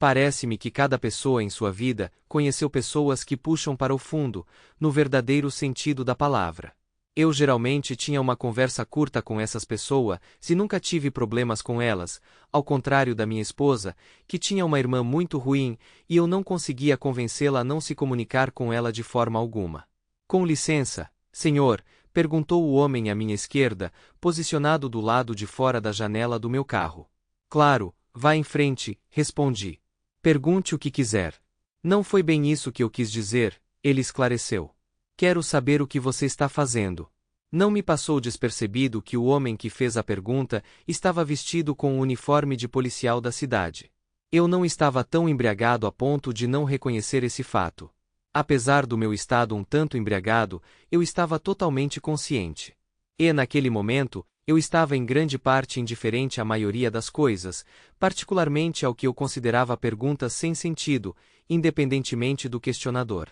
Parece-me que cada pessoa em sua vida conheceu pessoas que puxam para o fundo, no verdadeiro sentido da palavra. Eu geralmente tinha uma conversa curta com essas pessoas e nunca tive problemas com elas, ao contrário da minha esposa, que tinha uma irmã muito ruim, e eu não conseguia convencê-la a não se comunicar com ela de forma alguma. Com licença, senhor, perguntou o homem à minha esquerda, posicionado do lado de fora da janela do meu carro. Claro, vá em frente, respondi. Pergunte o que quiser. Não foi bem isso que eu quis dizer, ele esclareceu. Quero saber o que você está fazendo. Não me passou despercebido que o homem que fez a pergunta estava vestido com o uniforme de policial da cidade. Eu não estava tão embriagado a ponto de não reconhecer esse fato. Apesar do meu estado um tanto embriagado, eu estava totalmente consciente. E naquele momento, eu estava em grande parte indiferente à maioria das coisas, particularmente ao que eu considerava perguntas sem sentido, independentemente do questionador.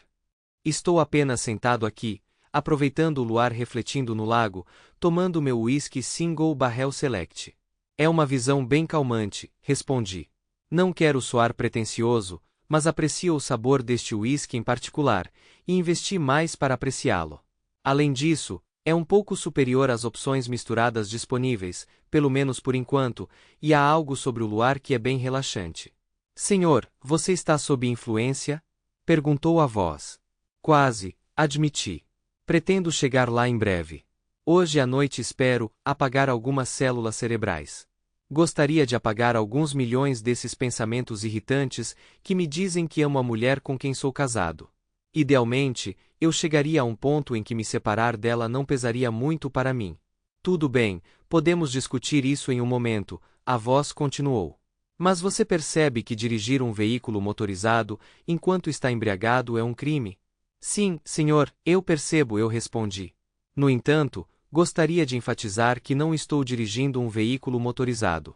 Estou apenas sentado aqui, aproveitando o luar refletindo no lago, tomando meu whisky Single Barrel Select. É uma visão bem calmante, respondi. Não quero soar pretensioso, mas aprecio o sabor deste whisky em particular, e investi mais para apreciá-lo. Além disso, é um pouco superior às opções misturadas disponíveis, pelo menos por enquanto, e há algo sobre o luar que é bem relaxante. Senhor, você está sob influência? Perguntou a voz. Quase, admiti. Pretendo chegar lá em breve. Hoje à noite espero apagar algumas células cerebrais. Gostaria de apagar alguns milhões desses pensamentos irritantes que me dizem que amo a mulher com quem sou casado. Idealmente, eu chegaria a um ponto em que me separar dela não pesaria muito para mim. Tudo bem, podemos discutir isso em um momento, a voz continuou. Mas você percebe que dirigir um veículo motorizado enquanto está embriagado é um crime? Sim, senhor, eu percebo, eu respondi. No entanto, gostaria de enfatizar que não estou dirigindo um veículo motorizado.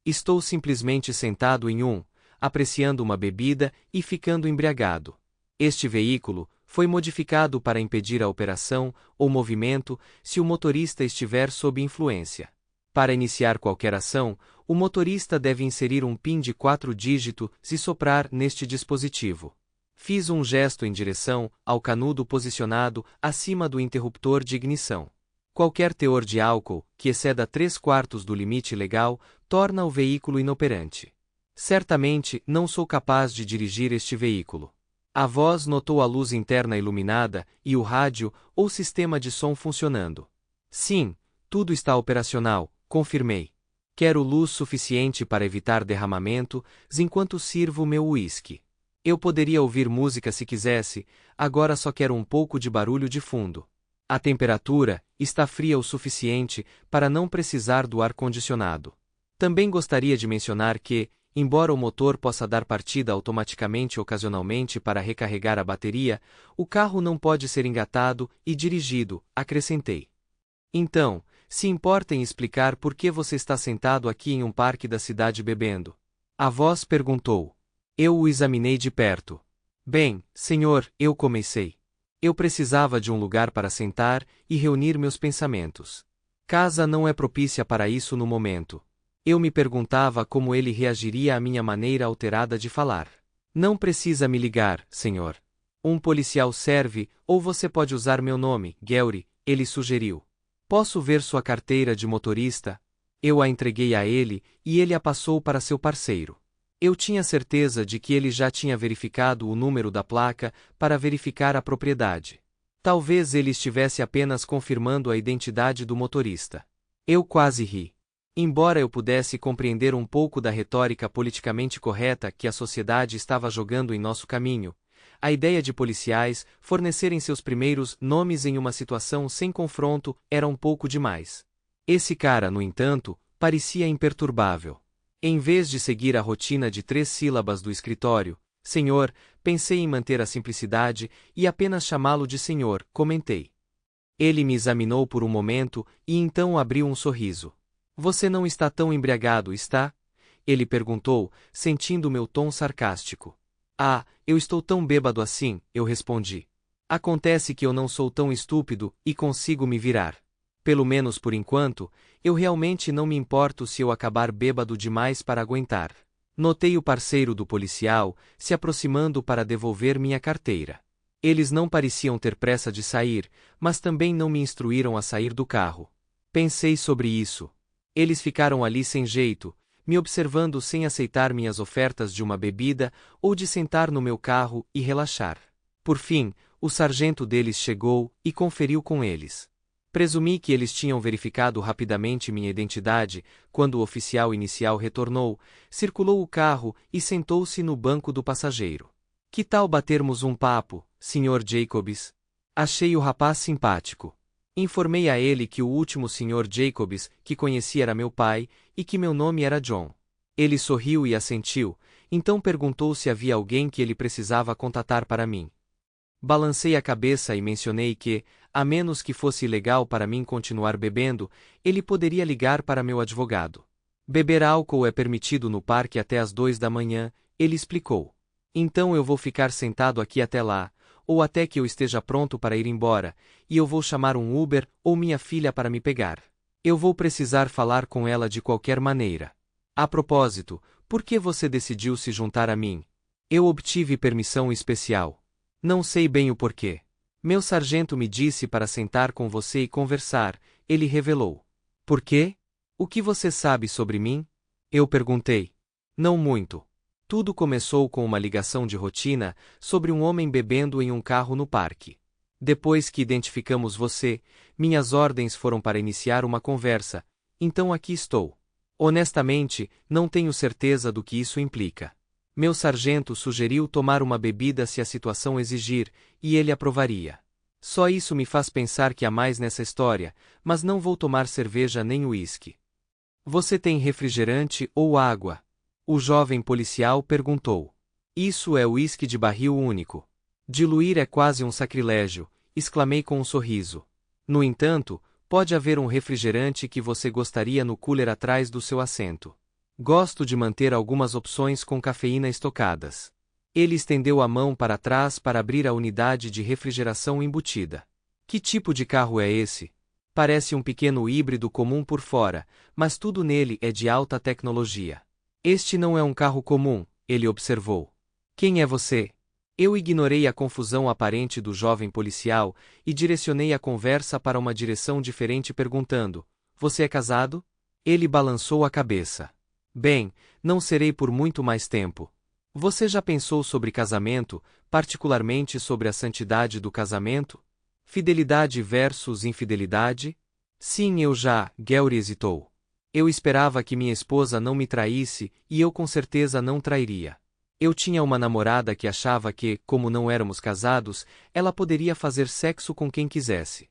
Estou simplesmente sentado em um, apreciando uma bebida e ficando embriagado. Este veículo foi modificado para impedir a operação ou movimento se o motorista estiver sob influência. Para iniciar qualquer ação, o motorista deve inserir um PIN de 4 dígitos e soprar neste dispositivo. Fiz um gesto em direção ao canudo posicionado acima do interruptor de ignição. Qualquer teor de álcool, que exceda 3/4 do limite legal, torna o veículo inoperante. Certamente não sou capaz de dirigir este veículo. A voz notou a luz interna iluminada e o rádio ou sistema de som funcionando. Sim, tudo está operacional, confirmei. Quero luz suficiente para evitar derramamentos enquanto sirvo meu uísque. Eu poderia ouvir música se quisesse, agora só quero um pouco de barulho de fundo. A temperatura está fria o suficiente para não precisar do ar-condicionado. Também gostaria de mencionar que, embora o motor possa dar partida automaticamente ocasionalmente para recarregar a bateria, o carro não pode ser engatado e dirigido, acrescentei. Então, se importa em explicar por que você está sentado aqui em um parque da cidade bebendo? A voz perguntou. Eu o examinei de perto. Bem, senhor, eu comecei. Eu precisava de um lugar para sentar e reunir meus pensamentos. Casa não é propícia para isso no momento. Eu me perguntava como ele reagiria à minha maneira alterada de falar. Não precisa me ligar, senhor. Um policial serve, ou você pode usar meu nome, Gary, ele sugeriu. Posso ver sua carteira de motorista? Eu a entreguei a ele, e ele a passou para seu parceiro. Eu tinha certeza de que ele já tinha verificado o número da placa para verificar a propriedade. Talvez ele estivesse apenas confirmando a identidade do motorista. Eu quase ri. Embora eu pudesse compreender um pouco da retórica politicamente correta que a sociedade estava jogando em nosso caminho, a ideia de policiais fornecerem seus primeiros nomes em uma situação sem confronto era um pouco demais. Esse cara, no entanto, parecia imperturbável. Em vez de seguir a rotina de 3 sílabas do escritório, senhor, pensei em manter a simplicidade e apenas chamá-lo de senhor, comentei. Ele me examinou por um momento e então abriu um sorriso. Você não está tão embriagado, está? Ele perguntou, sentindo meu tom sarcástico. Ah, eu estou tão bêbado assim, eu respondi. Acontece que eu não sou tão estúpido e consigo me virar. Pelo menos por enquanto, eu realmente não me importo se eu acabar bêbado demais para aguentar. Notei o parceiro do policial se aproximando para devolver minha carteira. Eles não pareciam ter pressa de sair, mas também não me instruíram a sair do carro. Pensei sobre isso. Eles ficaram ali sem jeito, me observando sem aceitar minhas ofertas de uma bebida ou de sentar no meu carro e relaxar. Por fim, o sargento deles chegou e conferiu com eles. Presumi que eles tinham verificado rapidamente minha identidade. Quando o oficial inicial retornou, circulou o carro e sentou-se no banco do passageiro. Que tal batermos um papo, Sr. Jacobs? Achei o rapaz simpático. Informei a ele que o último Sr. Jacobs que conheci era meu pai e que meu nome era John. Ele sorriu e assentiu, então perguntou se havia alguém que ele precisava contatar para mim. Balancei a cabeça e mencionei que, a menos que fosse ilegal para mim continuar bebendo, ele poderia ligar para meu advogado. Beber álcool é permitido no parque até às 2 da manhã, ele explicou. Então eu vou ficar sentado aqui até lá, ou até que eu esteja pronto para ir embora, e eu vou chamar um Uber ou minha filha para me pegar. Eu vou precisar falar com ela de qualquer maneira. A propósito, por que você decidiu se juntar a mim? Eu obtive permissão especial. Não sei bem o porquê. Meu sargento me disse para sentar com você e conversar, ele revelou. Por quê? O que você sabe sobre mim? Eu perguntei. Não muito. Tudo começou com uma ligação de rotina sobre um homem bebendo em um carro no parque. Depois que identificamos você, minhas ordens foram para iniciar uma conversa, então aqui estou. Honestamente, não tenho certeza do que isso implica. Meu sargento sugeriu tomar uma bebida se a situação exigir, e ele aprovaria. Só isso me faz pensar que há mais nessa história, mas não vou tomar cerveja nem uísque. Você tem refrigerante ou água? O jovem policial perguntou. Isso é uísque de barril único. Diluir é quase um sacrilégio, exclamei com um sorriso. No entanto, pode haver um refrigerante que você gostaria no cooler atrás do seu assento. Gosto de manter algumas opções com cafeína estocadas. Ele estendeu a mão para trás para abrir a unidade de refrigeração embutida. Que tipo de carro é esse? Parece um pequeno híbrido comum por fora, mas tudo nele é de alta tecnologia. Este não é um carro comum, ele observou. Quem é você? Eu ignorei a confusão aparente do jovem policial e direcionei a conversa para uma direção diferente perguntando: Você é casado? Ele balançou a cabeça. Bem, não serei por muito mais tempo. Você já pensou sobre casamento, particularmente sobre a santidade do casamento? Fidelidade versus infidelidade? Sim, eu já, Gary hesitou. Eu esperava que minha esposa não me traísse e eu com certeza não trairia. Eu tinha uma namorada que achava que, como não éramos casados, ela poderia fazer sexo com quem quisesse.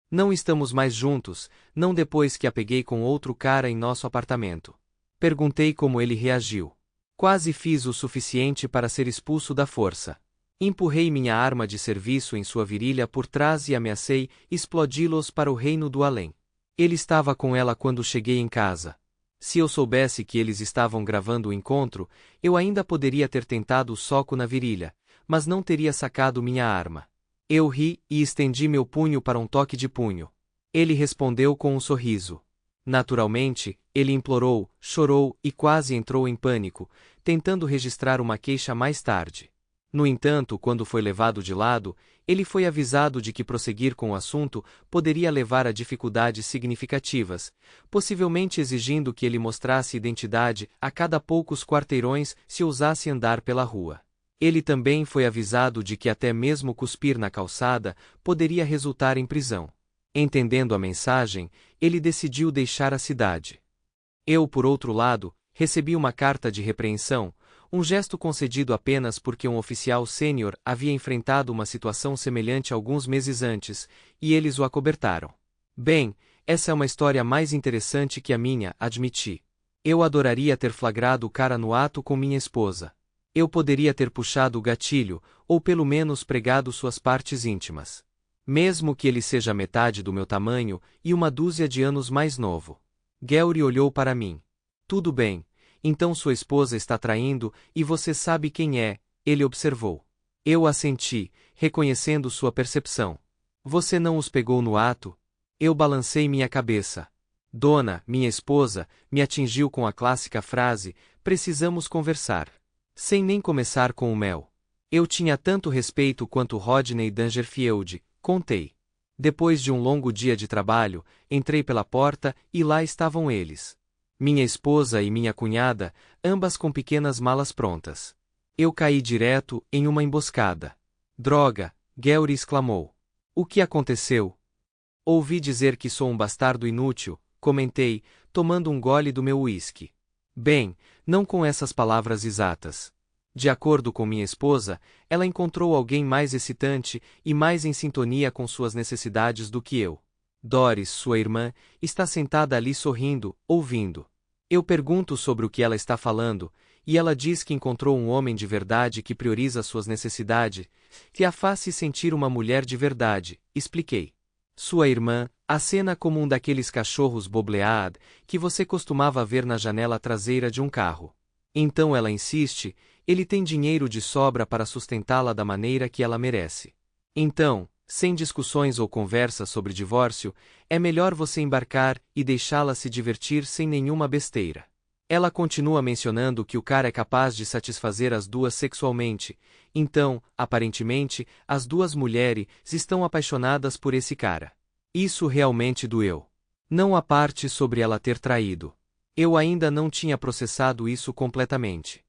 Não estamos mais juntos, não depois que a peguei com outro cara em nosso apartamento. Perguntei como ele reagiu. Quase fiz o suficiente para ser expulso da força. Empurrei minha arma de serviço em sua virilha por trás e ameacei explodi-los para o reino do além. Ele estava com ela quando cheguei em casa. Se eu soubesse que eles estavam gravando o encontro, eu ainda poderia ter tentado o soco na virilha, mas não teria sacado minha arma. Eu ri e estendi meu punho para um toque de punho. Ele respondeu com um sorriso. Naturalmente, ele implorou, chorou e quase entrou em pânico, tentando registrar uma queixa mais tarde. No entanto, quando foi levado de lado, ele foi avisado de que prosseguir com o assunto poderia levar a dificuldades significativas, possivelmente exigindo que ele mostrasse identidade a cada poucos quarteirões se ousasse andar pela rua. Ele também foi avisado de que até mesmo cuspir na calçada poderia resultar em prisão. Entendendo a mensagem, ele decidiu deixar a cidade. Eu, por outro lado, recebi uma carta de repreensão, um gesto concedido apenas porque um oficial sênior havia enfrentado uma situação semelhante alguns meses antes, e eles o acobertaram. Bem, essa é uma história mais interessante que a minha, admiti. Eu adoraria ter flagrado o cara no ato com minha esposa. Eu poderia ter puxado o gatilho, ou pelo menos pregado suas partes íntimas. Mesmo que ele seja metade do meu tamanho e uma dúzia de anos mais novo. Gary olhou para mim. Tudo bem, então sua esposa está traindo e você sabe quem é, ele observou. Eu assenti, reconhecendo sua percepção. Você não os pegou no ato? Eu balancei minha cabeça. Dona, minha esposa, me atingiu com a clássica frase: precisamos conversar. Sem nem começar com o mel. Eu tinha tanto respeito quanto Rodney Dangerfield, contei. Depois de um longo dia de trabalho, entrei pela porta e lá estavam eles. Minha esposa e minha cunhada, ambas com pequenas malas prontas. Eu caí direto em uma emboscada. Droga, Gary exclamou. O que aconteceu? Ouvi dizer que sou um bastardo inútil, comentei, tomando um gole do meu uísque. Bem, não com essas palavras exatas. De acordo com minha esposa, ela encontrou alguém mais excitante e mais em sintonia com suas necessidades do que eu. Doris, sua irmã, está sentada ali sorrindo, ouvindo. Eu pergunto sobre o que ela está falando, e ela diz que encontrou um homem de verdade que prioriza suas necessidades, que a faz se sentir uma mulher de verdade, expliquei. Sua irmã acena como um daqueles cachorros boblead que você costumava ver na janela traseira de um carro. Então ela insiste, ele tem dinheiro de sobra para sustentá-la da maneira que ela merece. Então, sem discussões ou conversas sobre divórcio, é melhor você embarcar e deixá-la se divertir sem nenhuma besteira. Ela continua mencionando que o cara é capaz de satisfazer as duas sexualmente, então, aparentemente, as duas mulheres estão apaixonadas por esse cara. Isso realmente doeu. Não a parte sobre ela ter traído. Eu ainda não tinha processado isso completamente.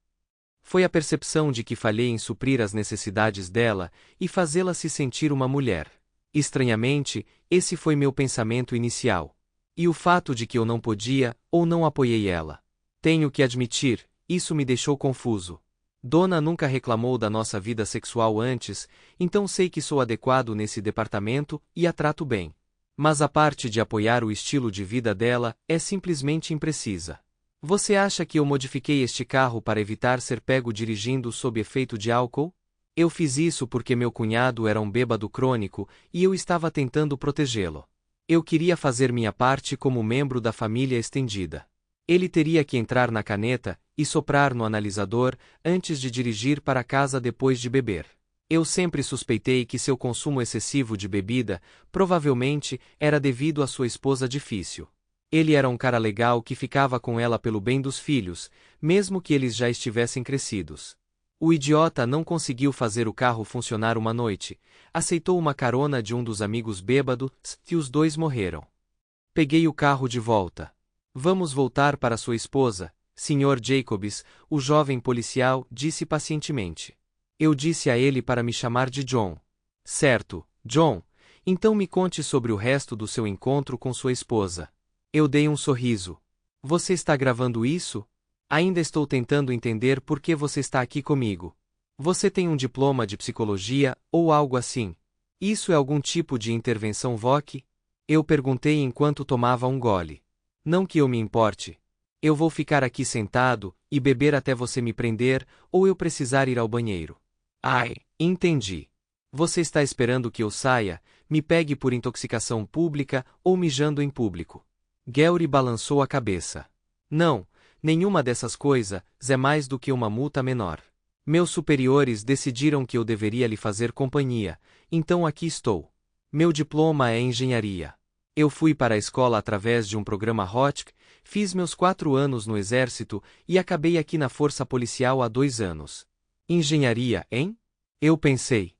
Foi a percepção de que falhei em suprir as necessidades dela e fazê-la se sentir uma mulher. Estranhamente, esse foi meu pensamento inicial. E o fato de que eu não podia, ou não apoiei ela. Tenho que admitir, isso me deixou confuso. Dona nunca reclamou da nossa vida sexual antes, então sei que sou adequado nesse departamento e a trato bem. Mas a parte de apoiar o estilo de vida dela é simplesmente imprecisa. Você acha que eu modifiquei este carro para evitar ser pego dirigindo sob efeito de álcool? Eu fiz isso porque meu cunhado era um bêbado crônico e eu estava tentando protegê-lo. Eu queria fazer minha parte como membro da família estendida. Ele teria que entrar na caneta e soprar no analisador antes de dirigir para casa depois de beber. Eu sempre suspeitei que seu consumo excessivo de bebida provavelmente era devido à sua esposa difícil. Ele era um cara legal que ficava com ela pelo bem dos filhos, mesmo que eles já estivessem crescidos. O idiota não conseguiu fazer o carro funcionar uma noite, aceitou uma carona de um dos amigos bêbados e os dois morreram. Peguei o carro de volta. Vamos voltar para sua esposa, Sr. Jacobs, o jovem policial disse pacientemente. Eu disse a ele para me chamar de John. Certo, John. Então me conte sobre o resto do seu encontro com sua esposa. Eu dei um sorriso. Você está gravando isso? Ainda estou tentando entender por que você está aqui comigo. Você tem um diploma de psicologia, ou algo assim? Isso é algum tipo de intervenção VOC? Eu perguntei enquanto tomava um gole. Não que eu me importe. Eu vou ficar aqui sentado e beber até você me prender, ou eu precisar ir ao banheiro. Ai, entendi. Você está esperando que eu saia, me pegue por intoxicação pública ou mijando em público. Gary balançou a cabeça. Não, nenhuma dessas coisas é mais do que uma multa menor. Meus superiores decidiram que eu deveria lhe fazer companhia, então aqui estou. Meu diploma é engenharia. Eu fui para a escola através de um programa HOTC, fiz meus 4 anos no exército e acabei aqui na força policial há 2 anos. Engenharia, hein? Eu pensei.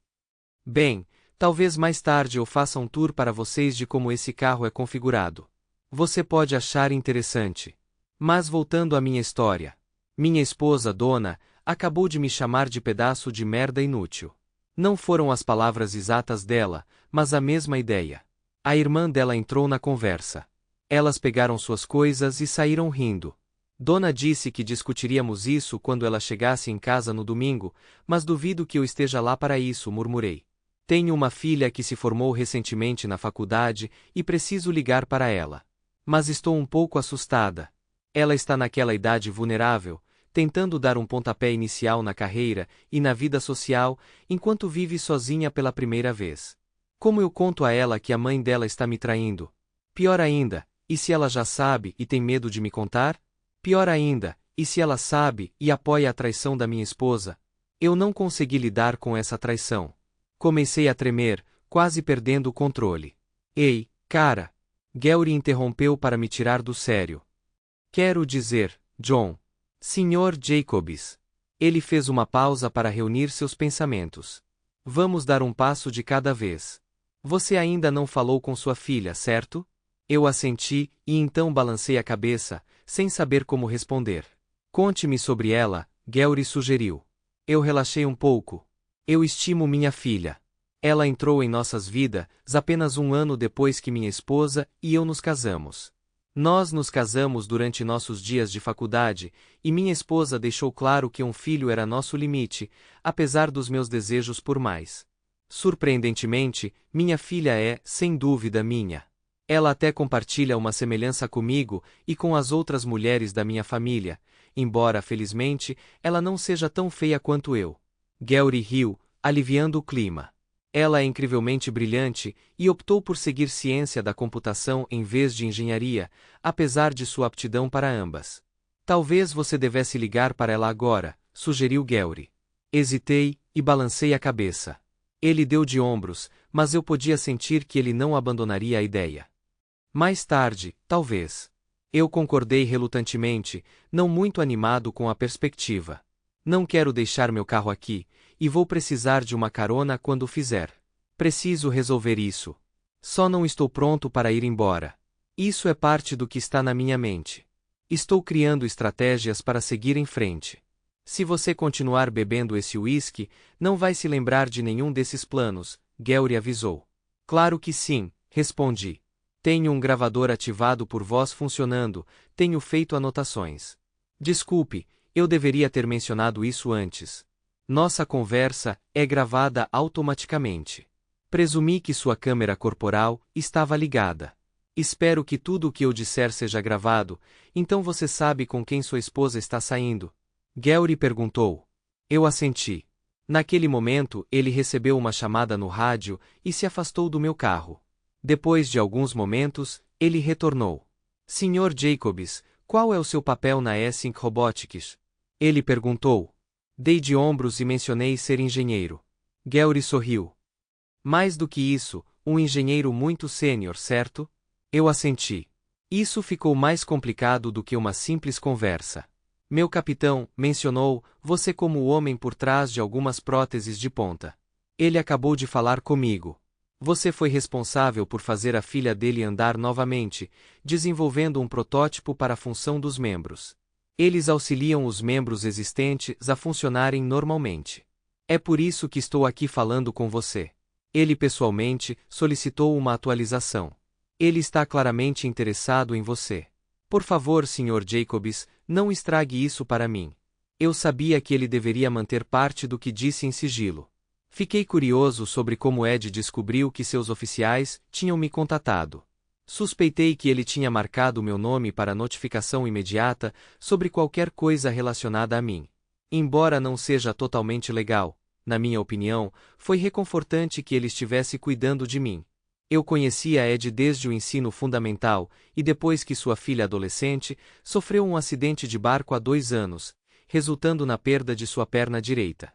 Bem, talvez mais tarde eu faça um tour para vocês de como esse carro é configurado. Você pode achar interessante. Mas voltando à minha história. Minha esposa, Dona, acabou de me chamar de pedaço de merda inútil. Não foram as palavras exatas dela, mas a mesma ideia. A irmã dela entrou na conversa. Elas pegaram suas coisas e saíram rindo. Dona disse que discutiríamos isso quando ela chegasse em casa no domingo, mas duvido que eu esteja lá para isso, murmurei. Tenho uma filha que se formou recentemente na faculdade e preciso ligar para ela. Mas estou um pouco assustada. Ela está naquela idade vulnerável, tentando dar um pontapé inicial na carreira e na vida social, enquanto vive sozinha pela primeira vez. Como eu conto a ela que a mãe dela está me traindo? Pior ainda, e se ela já sabe e tem medo de me contar? Pior ainda, e se ela sabe e apoia a traição da minha esposa? Eu não consegui lidar com essa traição. Comecei a tremer, quase perdendo o controle. Ei, cara! Gary interrompeu para me tirar do sério. Quero dizer, John. Sr. Jacobs. Ele fez uma pausa para reunir seus pensamentos. Vamos dar um passo de cada vez. Você ainda não falou com sua filha, certo? Eu assenti, e então balancei a cabeça, sem saber como responder. Conte-me sobre ela, Gary sugeriu. Eu relaxei um pouco. Eu estimo minha filha. Ela entrou em nossas vidas apenas um ano depois que minha esposa e eu nos casamos. Nós nos casamos durante nossos dias de faculdade, e minha esposa deixou claro que um filho era nosso limite, apesar dos meus desejos por mais. Surpreendentemente, minha filha é, sem dúvida, minha. Ela até compartilha uma semelhança comigo e com as outras mulheres da minha família, embora, felizmente, ela não seja tão feia quanto eu. Gary riu, aliviando o clima. Ela é incrivelmente brilhante e optou por seguir ciência da computação em vez de engenharia, apesar de sua aptidão para ambas. Talvez você devesse ligar para ela agora, sugeriu Gary. Hesitei e balancei a cabeça. Ele deu de ombros, mas eu podia sentir que ele não abandonaria a ideia. Mais tarde, talvez. Eu concordei relutantemente, não muito animado com a perspectiva. Não quero deixar meu carro aqui, e vou precisar de uma carona quando o fizer. Preciso resolver isso. Só não estou pronto para ir embora. Isso é parte do que está na minha mente. Estou criando estratégias para seguir em frente. Se você continuar bebendo esse uísque, não vai se lembrar de nenhum desses planos, Gary avisou. Claro que sim, respondi. Tenho um gravador ativado por voz funcionando, tenho feito anotações. Desculpe, eu deveria ter mencionado isso antes. Nossa conversa é gravada automaticamente. Presumi que sua câmera corporal estava ligada. Espero que tudo o que eu disser seja gravado, então você sabe com quem sua esposa está saindo. Gary perguntou. Eu assenti. Naquele momento, ele recebeu uma chamada no rádio e se afastou do meu carro. Depois de alguns momentos, ele retornou. Sr. Jacobs, qual é o seu papel na Essink Robotics? Ele perguntou. Dei de ombros e mencionei ser engenheiro. Gary sorriu. Mais do que isso, um engenheiro muito sênior, certo? Eu assenti. Isso ficou mais complicado do que uma simples conversa. Meu capitão mencionou você como o homem por trás de algumas próteses de ponta. Ele acabou de falar comigo. Você foi responsável por fazer a filha dele andar novamente, desenvolvendo um protótipo para a função dos membros. Eles auxiliam os membros existentes a funcionarem normalmente. É por isso que estou aqui falando com você. Ele pessoalmente solicitou uma atualização. Ele está claramente interessado em você. Por favor, Sr. Jacobs, não estrague isso para mim. Eu sabia que ele deveria manter parte do que disse em sigilo. Fiquei curioso sobre como Ed descobriu que seus oficiais tinham me contatado. Suspeitei que ele tinha marcado meu nome para notificação imediata sobre qualquer coisa relacionada a mim. Embora não seja totalmente legal, na minha opinião, foi reconfortante que ele estivesse cuidando de mim. Eu conhecia Ed desde o ensino fundamental, e depois que sua filha adolescente sofreu um acidente de barco há 2 anos, resultando na perda de sua perna direita.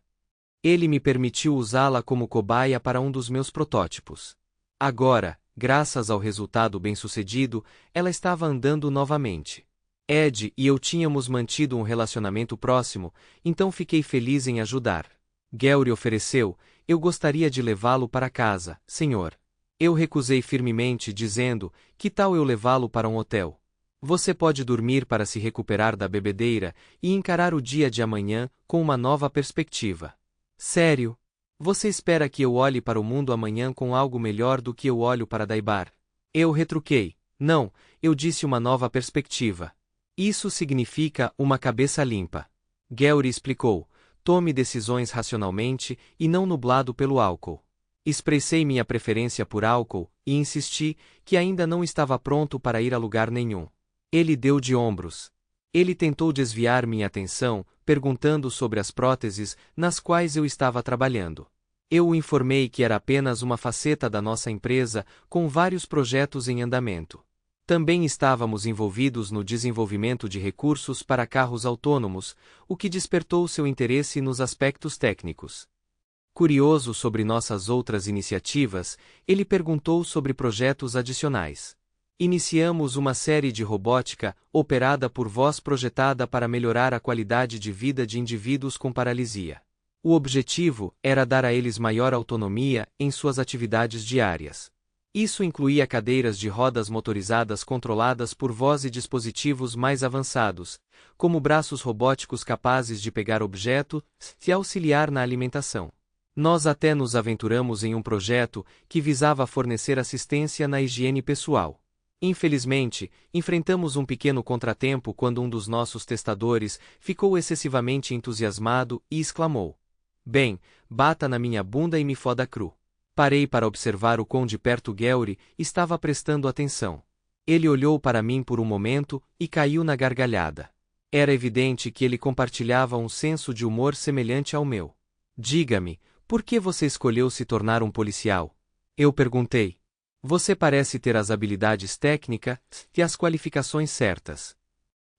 Ele me permitiu usá-la como cobaia para um dos meus protótipos. Agora, graças ao resultado bem-sucedido, ela estava andando novamente. Ed e eu tínhamos mantido um relacionamento próximo, então fiquei feliz em ajudar. Gary ofereceu, eu gostaria de levá-lo para casa, senhor. Eu recusei firmemente, dizendo, que tal eu levá-lo para um hotel? Você pode dormir para se recuperar da bebedeira e encarar o dia de amanhã com uma nova perspectiva. Sério? Você espera que eu olhe para o mundo amanhã com algo melhor do que eu olho para Daibar? Eu retruquei. Não, eu disse uma nova perspectiva. Isso significa uma cabeça limpa. Gary explicou. Tome decisões racionalmente e não nublado pelo álcool. Expressei minha preferência por álcool e insisti que ainda não estava pronto para ir a lugar nenhum. Ele deu de ombros. Ele tentou desviar minha atenção, perguntando sobre as próteses nas quais eu estava trabalhando. Eu o informei que era apenas uma faceta da nossa empresa, com vários projetos em andamento. Também estávamos envolvidos no desenvolvimento de recursos para carros autônomos, o que despertou seu interesse nos aspectos técnicos. Curioso sobre nossas outras iniciativas, ele perguntou sobre projetos adicionais. Iniciamos uma série de robótica, operada por voz projetada para melhorar a qualidade de vida de indivíduos com paralisia. O objetivo era dar a eles maior autonomia em suas atividades diárias. Isso incluía cadeiras de rodas motorizadas controladas por voz e dispositivos mais avançados, como braços robóticos capazes de pegar objetos e auxiliar na alimentação. Nós até nos aventuramos em um projeto que visava fornecer assistência na higiene pessoal. Infelizmente, enfrentamos um pequeno contratempo quando um dos nossos testadores ficou excessivamente entusiasmado e exclamou: "Bem, bata na minha bunda e me foda cru." Parei para observar o quão de perto Gary estava prestando atenção. Ele olhou para mim por um momento e caiu na gargalhada. Era evidente que ele compartilhava um senso de humor semelhante ao meu. "Diga-me, por que você escolheu se tornar um policial?" Eu perguntei. "Você parece ter as habilidades técnicas e as qualificações certas.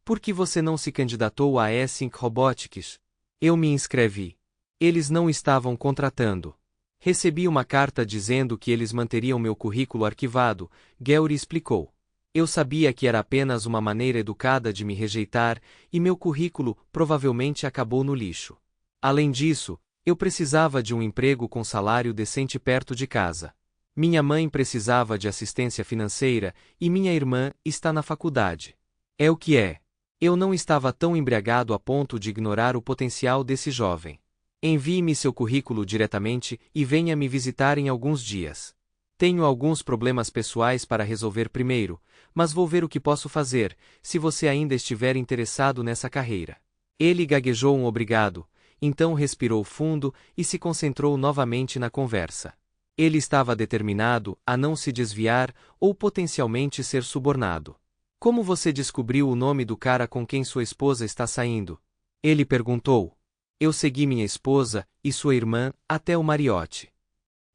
Por que você não se candidatou à Essink Robotics?" Eu me inscrevi. Eles não estavam contratando. Recebi uma carta dizendo que eles manteriam meu currículo arquivado, Gary explicou. Eu sabia que era apenas uma maneira educada de me rejeitar, e meu currículo provavelmente acabou no lixo. Além disso, eu precisava de um emprego com salário decente perto de casa. Minha mãe precisava de assistência financeira e minha irmã está na faculdade. É o que é. Eu não estava tão embriagado a ponto de ignorar o potencial desse jovem. Envie-me seu currículo diretamente e venha me visitar em alguns dias. Tenho alguns problemas pessoais para resolver primeiro, mas vou ver o que posso fazer, se você ainda estiver interessado nessa carreira. Ele gaguejou um obrigado, então respirou fundo e se concentrou novamente na conversa. Ele estava determinado a não se desviar ou potencialmente ser subornado. "Como você descobriu o nome do cara com quem sua esposa está saindo?" Ele perguntou. Eu segui minha esposa e sua irmã até o Marriott.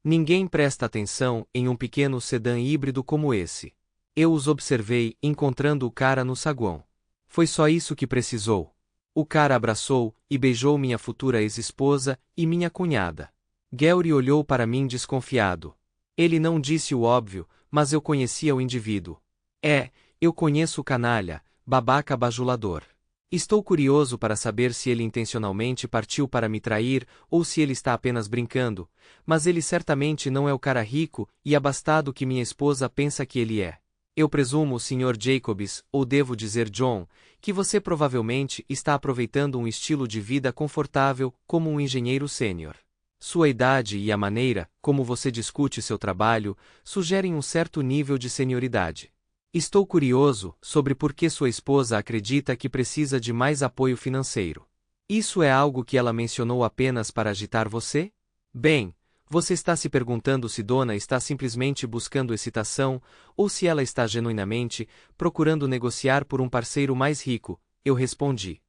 Ninguém presta atenção em um pequeno sedã híbrido como esse. Eu os observei encontrando o cara no saguão. Foi só isso que precisou. O cara abraçou e beijou minha futura ex-esposa e minha cunhada. Gary olhou para mim desconfiado. Ele não disse o óbvio, mas eu conhecia o indivíduo. Eu conheço o canalha, babaca bajulador. Estou curioso para saber se ele intencionalmente partiu para me trair ou se ele está apenas brincando, mas ele certamente não é o cara rico e abastado que minha esposa pensa que ele é. Eu presumo, Sr. Jacobs, ou devo dizer John, que você provavelmente está aproveitando um estilo de vida confortável como um engenheiro sênior. Sua idade e a maneira como você discute seu trabalho sugerem um certo nível de senioridade. Estou curioso sobre por que sua esposa acredita que precisa de mais apoio financeiro. Isso é algo que ela mencionou apenas para agitar você? Bem, você está se perguntando se Dona está simplesmente buscando excitação ou se ela está genuinamente procurando negociar por um parceiro mais rico, eu respondi.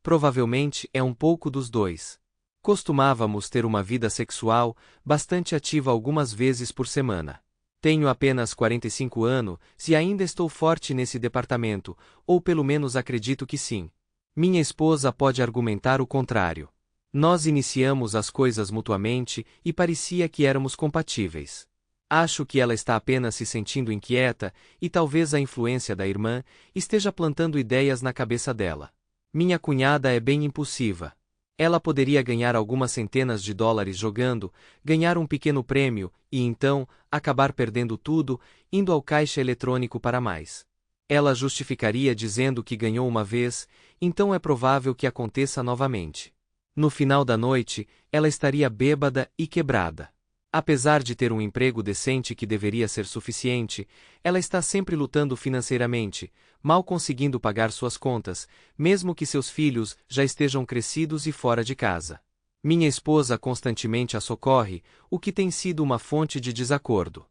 Provavelmente é um pouco dos dois. Costumávamos ter uma vida sexual bastante ativa algumas vezes por semana. Tenho apenas 45 anos e ainda estou forte nesse departamento, ou pelo menos acredito que sim. Minha esposa pode argumentar o contrário. Nós iniciamos as coisas mutuamente e parecia que éramos compatíveis. Acho que ela está apenas se sentindo inquieta e talvez a influência da irmã esteja plantando ideias na cabeça dela. Minha cunhada é bem impulsiva. Ela poderia ganhar algumas centenas de dólares jogando, ganhar um pequeno prêmio e então acabar perdendo tudo, indo ao caixa eletrônico para mais. Ela justificaria dizendo que ganhou uma vez, então é provável que aconteça novamente. No final da noite, ela estaria bêbada e quebrada. Apesar de ter um emprego decente que deveria ser suficiente, ela está sempre lutando financeiramente, mal conseguindo pagar suas contas, mesmo que seus filhos já estejam crescidos e fora de casa. Minha esposa constantemente a socorre, o que tem sido uma fonte de desacordo.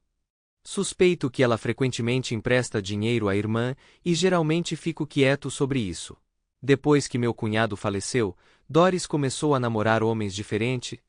Suspeito que ela frequentemente empresta dinheiro à irmã e geralmente fico quieto sobre isso. Depois que meu cunhado faleceu, Doris começou a namorar homens diferentes,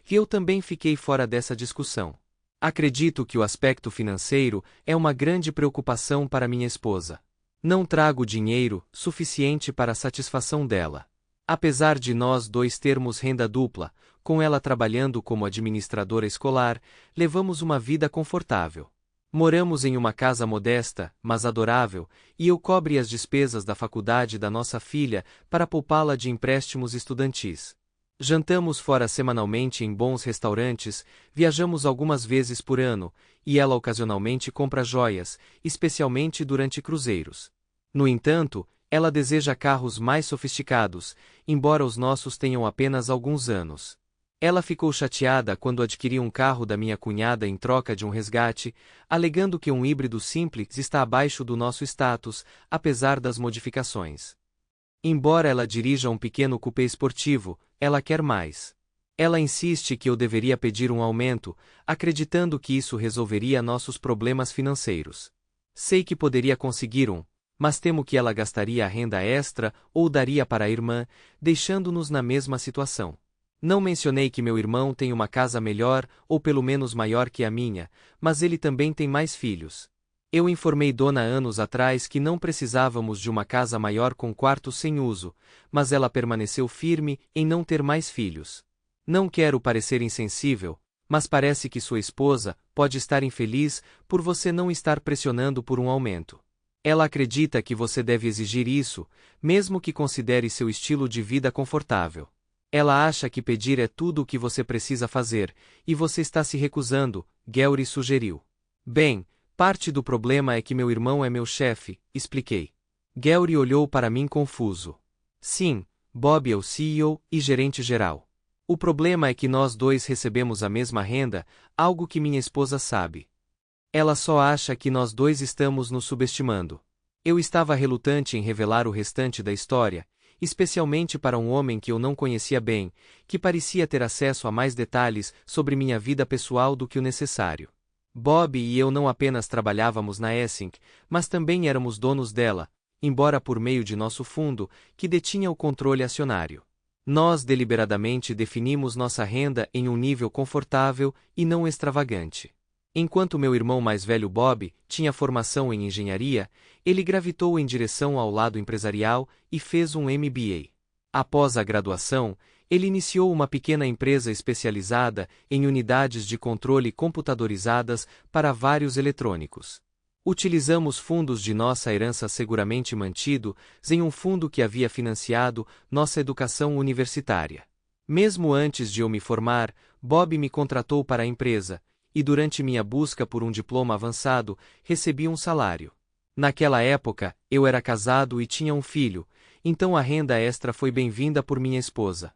e eu também fiquei fora dessa discussão. Acredito que o aspecto financeiro é uma grande preocupação para minha esposa. Não trago dinheiro suficiente para a satisfação dela. Apesar de nós dois termos renda dupla, com ela trabalhando como administradora escolar, levamos uma vida confortável. Moramos em uma casa modesta, mas adorável, e eu cobre as despesas da faculdade da nossa filha para poupá-la de empréstimos estudantis. Jantamos fora semanalmente em bons restaurantes, viajamos algumas vezes por ano, e ela ocasionalmente compra joias, especialmente durante cruzeiros. No entanto, ela deseja carros mais sofisticados, embora os nossos tenham apenas alguns anos. Ela ficou chateada quando adquiri um carro da minha cunhada em troca de um resgate, alegando que um híbrido simples está abaixo do nosso status, apesar das modificações. Embora ela dirija um pequeno coupé esportivo, ela quer mais. Ela insiste que eu deveria pedir um aumento, acreditando que isso resolveria nossos problemas financeiros. Sei que poderia conseguir um, mas temo que ela gastaria a renda extra ou daria para a irmã, deixando-nos na mesma situação. Não mencionei que meu irmão tem uma casa melhor ou pelo menos maior que a minha, mas ele também tem mais filhos. Eu informei Dona anos atrás que não precisávamos de uma casa maior com quartos sem uso, mas ela permaneceu firme em não ter mais filhos. Não quero parecer insensível, mas parece que sua esposa pode estar infeliz por você não estar pressionando por um aumento. Ela acredita que você deve exigir isso, mesmo que considere seu estilo de vida confortável. Ela acha que pedir é tudo o que você precisa fazer, e você está se recusando, Gary sugeriu. Bem, parte do problema é que meu irmão é meu chefe, expliquei. Gary olhou para mim confuso. Sim, Bob é o CEO e gerente geral. O problema é que nós dois recebemos a mesma renda, algo que minha esposa sabe. Ela só acha que nós dois estamos nos subestimando. Eu estava relutante em revelar o restante da história, especialmente para um homem que eu não conhecia bem, que parecia ter acesso a mais detalhes sobre minha vida pessoal do que o necessário. Bob e eu não apenas trabalhávamos na Essink, mas também éramos donos dela, embora por meio de nosso fundo, que detinha o controle acionário. Nós deliberadamente definimos nossa renda em um nível confortável e não extravagante. Enquanto meu irmão mais velho Bob tinha formação em engenharia, ele gravitou em direção ao lado empresarial e fez um MBA. Após a graduação, ele iniciou uma pequena empresa especializada em unidades de controle computadorizadas para vários eletrônicos. Utilizamos fundos de nossa herança seguramente mantidos em um fundo que havia financiado nossa educação universitária. Mesmo antes de eu me formar, Bob me contratou para a empresa, e durante minha busca por um diploma avançado, recebi um salário. Naquela época, eu era casado e tinha um filho, então a renda extra foi bem-vinda por minha esposa.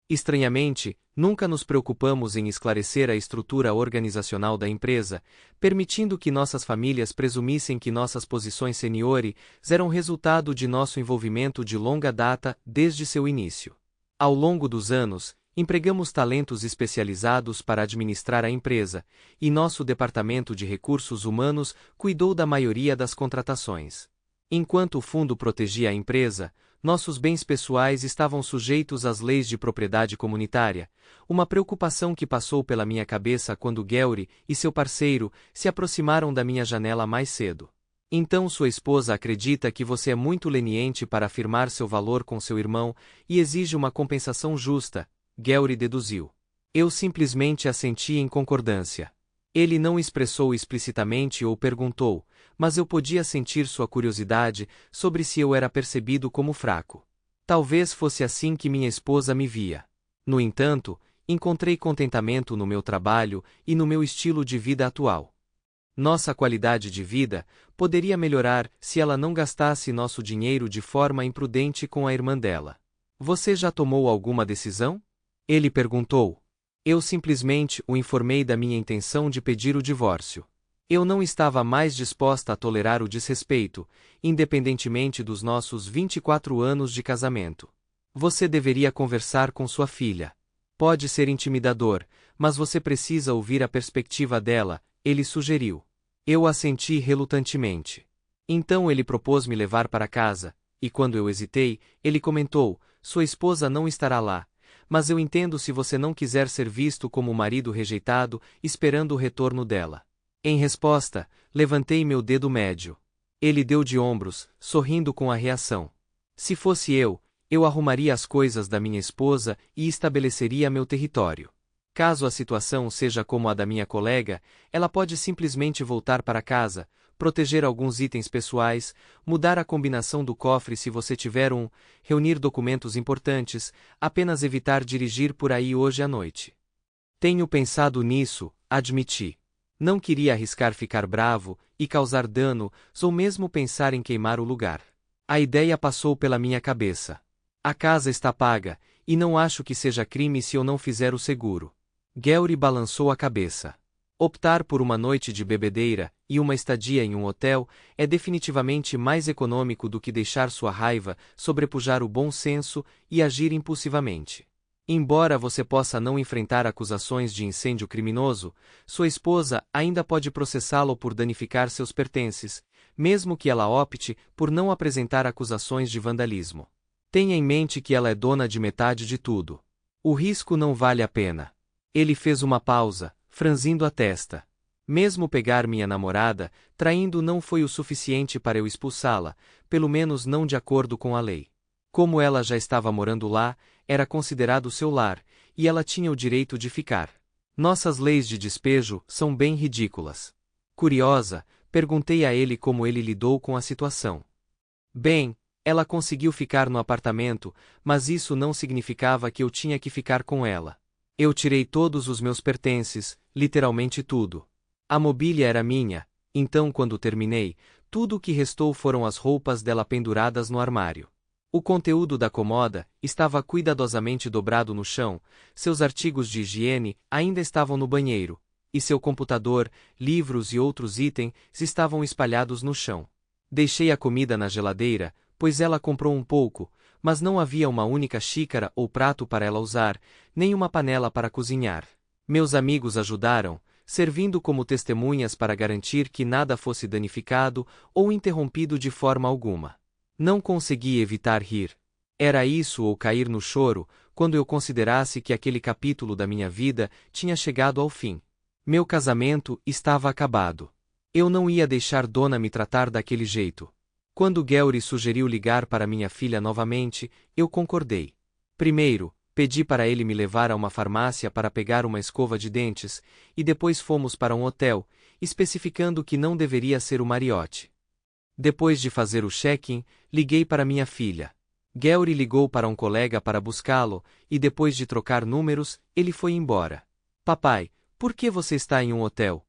Estranhamente, nunca nos preocupamos em esclarecer a estrutura organizacional da empresa, permitindo que nossas famílias presumissem que nossas posições seniores eram resultado de nosso envolvimento de longa data desde seu início. Ao longo dos anos, empregamos talentos especializados para administrar a empresa, e nosso departamento de recursos humanos cuidou da maioria das contratações. Enquanto o fundo protegia a empresa, nossos bens pessoais estavam sujeitos às leis de propriedade comunitária, uma preocupação que passou pela minha cabeça quando Gary e seu parceiro se aproximaram da minha janela mais cedo. Então sua esposa acredita que você é muito leniente para afirmar seu valor com seu irmão e exige uma compensação justa, Gary deduziu. Eu simplesmente assenti em concordância. Ele não expressou explicitamente ou perguntou, mas eu podia sentir sua curiosidade sobre se eu era percebido como fraco. Talvez fosse assim que minha esposa me via. No entanto, encontrei contentamento no meu trabalho e no meu estilo de vida atual. Nossa qualidade de vida poderia melhorar se ela não gastasse nosso dinheiro de forma imprudente com a irmã dela. Você já tomou alguma decisão? Ele perguntou. Eu simplesmente o informei da minha intenção de pedir o divórcio. Eu não estava mais disposta a tolerar o desrespeito, independentemente dos nossos 24 anos de casamento. Você deveria conversar com sua filha. Pode ser intimidador, mas você precisa ouvir a perspectiva dela, ele sugeriu. Eu assenti relutantemente. Então ele propôs me levar para casa, e quando eu hesitei, ele comentou: sua esposa não estará lá. Mas eu entendo se você não quiser ser visto como o marido rejeitado, esperando o retorno dela. Em resposta, levantei meu dedo médio. Ele deu de ombros, sorrindo com a reação. Se fosse eu arrumaria as coisas da minha esposa e estabeleceria meu território. Caso a situação seja como a da minha colega, ela pode simplesmente voltar para casa, proteger alguns itens pessoais, mudar a combinação do cofre se você tiver um, reunir documentos importantes, apenas evitar dirigir por aí hoje à noite. Tenho pensado nisso, admiti. Não queria arriscar ficar bravo e causar dano, ou mesmo pensar em queimar o lugar. A ideia passou pela minha cabeça. A casa está paga, e não acho que seja crime se eu não fizer o seguro. Gary balançou a cabeça. Optar por uma noite de bebedeira e uma estadia em um hotel é definitivamente mais econômico do que deixar sua raiva sobrepujar o bom senso e agir impulsivamente. Embora você possa não enfrentar acusações de incêndio criminoso, sua esposa ainda pode processá-lo por danificar seus pertences, mesmo que ela opte por não apresentar acusações de vandalismo. Tenha em mente que ela é dona de metade de tudo. O risco não vale a pena. Ele fez uma pausa, franzindo a testa. Mesmo pegar minha namorada, traindo não foi o suficiente para eu expulsá-la, pelo menos não de acordo com a lei. Como ela já estava morando lá, era considerado seu lar, e ela tinha o direito de ficar. Nossas leis de despejo são bem ridículas. Curiosa, perguntei a ele como ele lidou com a situação. Bem, ela conseguiu ficar no apartamento, mas isso não significava que eu tinha que ficar com ela. Eu tirei todos os meus pertences, literalmente tudo. A mobília era minha, então quando terminei, tudo o que restou foram as roupas dela penduradas no armário. O conteúdo da comoda estava cuidadosamente dobrado no chão, seus artigos de higiene ainda estavam no banheiro, e seu computador, livros e outros itens estavam espalhados no chão. Deixei a comida na geladeira, pois ela comprou um pouco, mas não havia uma única xícara ou prato para ela usar, nem uma panela para cozinhar. Meus amigos ajudaram, servindo como testemunhas para garantir que nada fosse danificado ou interrompido de forma alguma. Não consegui evitar rir. Era isso ou cair no choro, quando eu considerasse que aquele capítulo da minha vida tinha chegado ao fim. Meu casamento estava acabado. Eu não ia deixar Dona me tratar daquele jeito. Quando Gary sugeriu ligar para minha filha novamente, eu concordei. Primeiro, pedi para ele me levar a uma farmácia para pegar uma escova de dentes, e depois fomos para um hotel, especificando que não deveria ser o Marriott. Depois de fazer o check-in, liguei para minha filha. Gary ligou para um colega para buscá-lo, e depois de trocar números, ele foi embora. Papai, por que você está em um hotel?